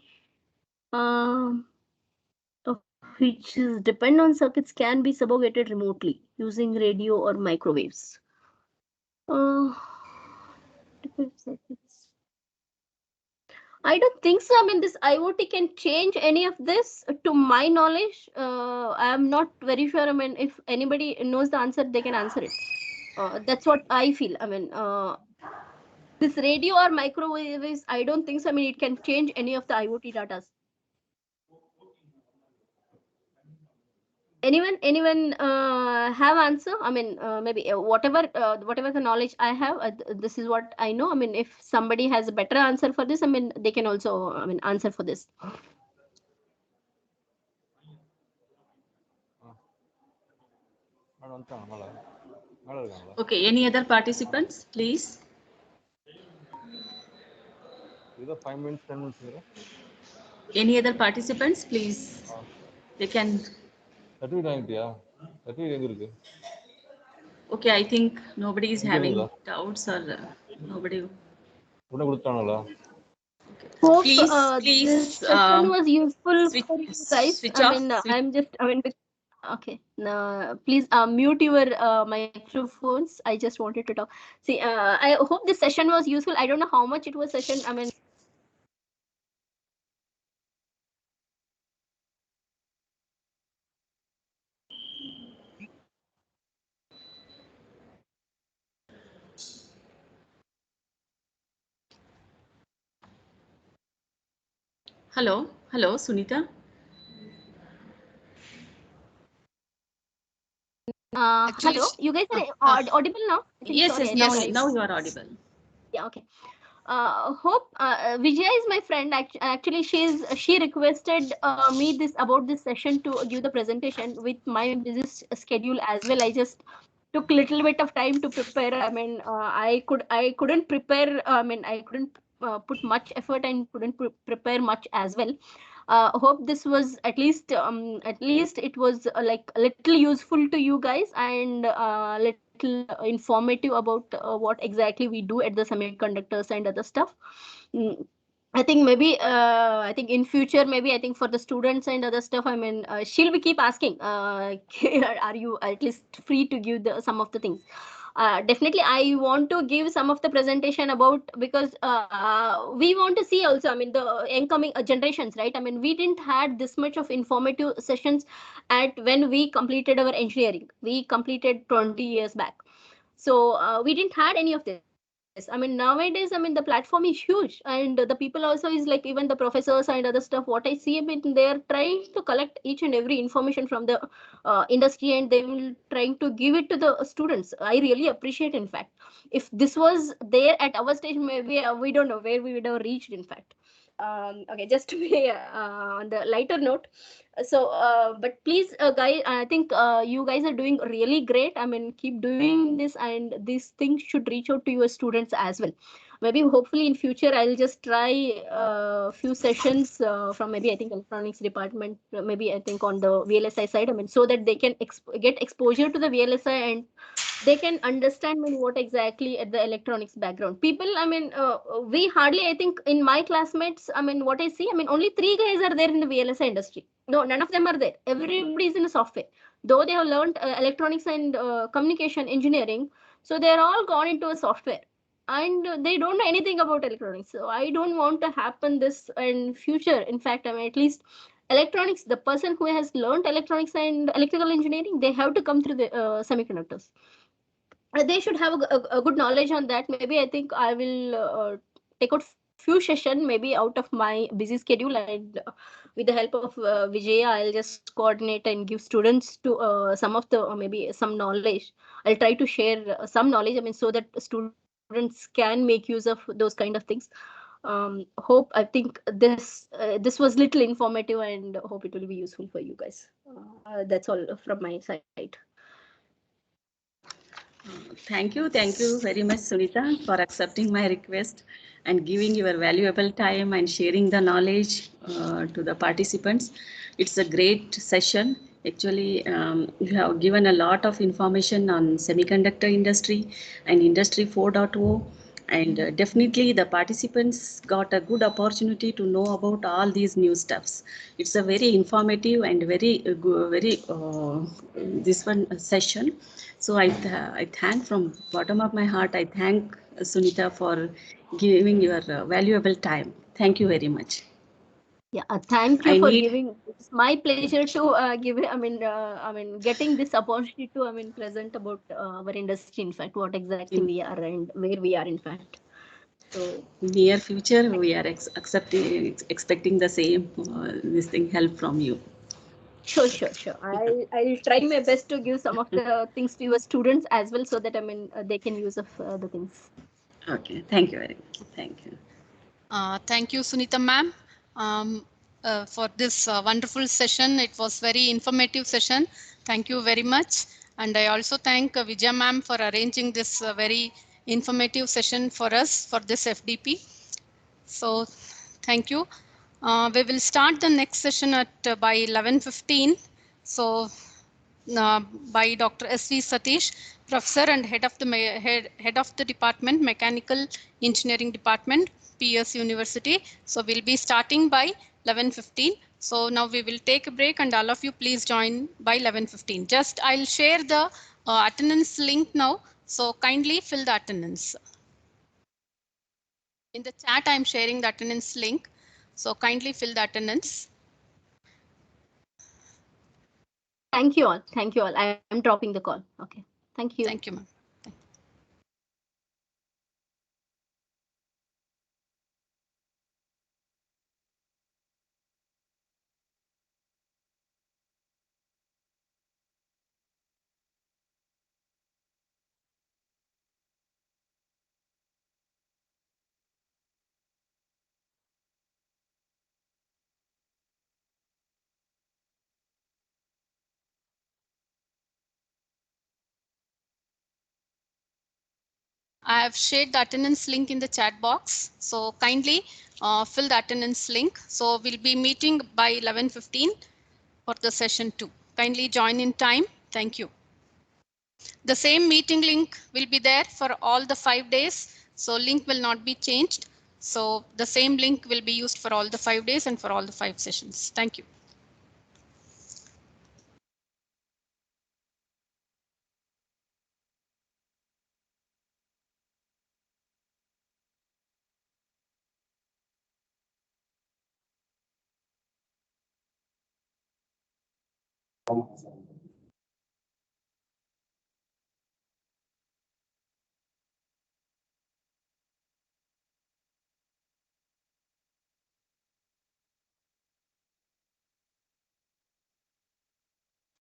which is depend on circuits, can be subrogated remotely using radio or microwaves. I don't think so. I mean, this IoT can change any of this. To my knowledge, I am not very sure. I mean, if anybody knows the answer, they can answer it. That's what I feel. I mean, this radio or microwave is, I don't think so. I mean, it can change any of the IoT data. Anyone have answer? I mean, maybe whatever the knowledge I have, this is what I know. I mean, if somebody has a better answer for this, I mean, they can also, I mean, answer for this. Okay, any other participants, please? 5 minutes, 10 minutes. Any other participants, please? They can. Okay, I think nobody is having doubts or nobody. Hope Please, this session was useful for you guys. Switch I off. mean, okay. Please mute your microphones. I just wanted to talk. See, I hope this session was useful. I don't know how much it was session. I mean. Hello, Sunita. Actually, Hello, you guys are audible now? I think, Yes, sorry, yes, I thought now you are audible. Yeah, okay. Hope Vijaya is my friend. Actually, she requested me about this session to give the presentation with my busy schedule as well. I just took little bit of time to prepare. I mean, I couldn't prepare. I mean, I couldn't put much effort and couldn't prepare much as well. Hope this was at least it was like a little useful to you guys and little informative about what exactly we do at the semiconductors and other stuff. Mm, I think maybe I think in future maybe I think for the students and other stuff, I mean she'll be keep asking are you at least free to give some of the things. Definitely I want to give some of the presentation about, because we want to see also, I mean the incoming generations, right? I mean we didn't had this much of informative sessions at when we completed our engineering. We completed 20 years back, so we didn't had any of this. I mean nowadays, I mean the platform is huge, and the people also is like even the professors and other stuff. What I see, I mean they're trying to collect each and every information from the industry, and they will trying to give it to the students. I really appreciate. In fact, if this was there at our stage, maybe we don't know where we would have reached. In fact, okay, just to be on the lighter note, so but please guys, I think you guys are doing really great. I mean keep doing this, and these things should reach out to your students as well. Maybe hopefully in future I'll just try a few sessions from maybe I think electronics department, maybe I think on the VLSI side, I mean so that they can get exposure to the VLSI, and they can understand, I mean, what exactly at the electronics background. People, I mean, we hardly, I think, in my classmates, I mean, what I see, I mean, only 3 guys are there in the VLSI industry. No, none of them are there. Everybody is in the software. Though they have learned electronics and communication engineering, so they're all gone into a software, and they don't know anything about electronics. So I don't want to happen this in future. In fact, I mean, at least electronics, the person who has learned electronics and electrical engineering, they have to come through the semiconductors. They should have a good knowledge on that. Maybe I think I will take out few session maybe out of my busy schedule, and with the help of Vijaya, I'll just coordinate and give students to some of the maybe some knowledge. I'll try to share some knowledge, I mean so that students can make use of those kind of things. Hope, I think this was little informative, and hope it will be useful for you guys. That's all from my side. Thank you very much, Sunita, for accepting my request and giving your valuable time and sharing the knowledge to the participants. It's a great session. Actually, you have given a lot of information on semiconductor industry and Industry 4.0. And definitely the participants got a good opportunity to know about all these new stuffs. It's a very informative and very this one session. So I thank from bottom of my heart, I thank Sunita for giving your valuable time. Thank you very much. Yeah, thank you I for need giving. It's my pleasure to give. I mean, getting this opportunity to, I mean, present about our industry. In fact, what exactly in we are and where we are. In fact, so near future we are expecting the same this thing help from you. sure. I'll try my best to give some of the things to your students as well, so that I mean they can use of the things. Okay, thank you very much. Thank you. Thank you, Sunita ma'am, for this wonderful session. It was very informative session. Thank you very much. And I also thank Vijaya ma'am for arranging this very informative session for us for this FDP. So thank you. We will start the next session at by 11:15. So by Dr. S.V. Satish, Professor and head of the Department, Mechanical Engineering Department, PS University. So we'll be starting by 11:15. So now we will take a break, and all of you please join by 11:15. Just I'll share the attendance link now. So kindly fill the attendance. In the chat, I'm sharing the attendance link. So kindly fill the attendance. Thank you all. Thank you all. I am dropping the call. Okay. Thank you. Thank you, ma'am. I have shared the attendance link in the chat box. So kindly fill the attendance link. So we'll be meeting by 11:15 for the session 2. Kindly join in time. Thank you. The same meeting link will be there for all the 5 days. So link will not be changed. So the same link will be used for all the 5 days and for all the 5 sessions. Thank you.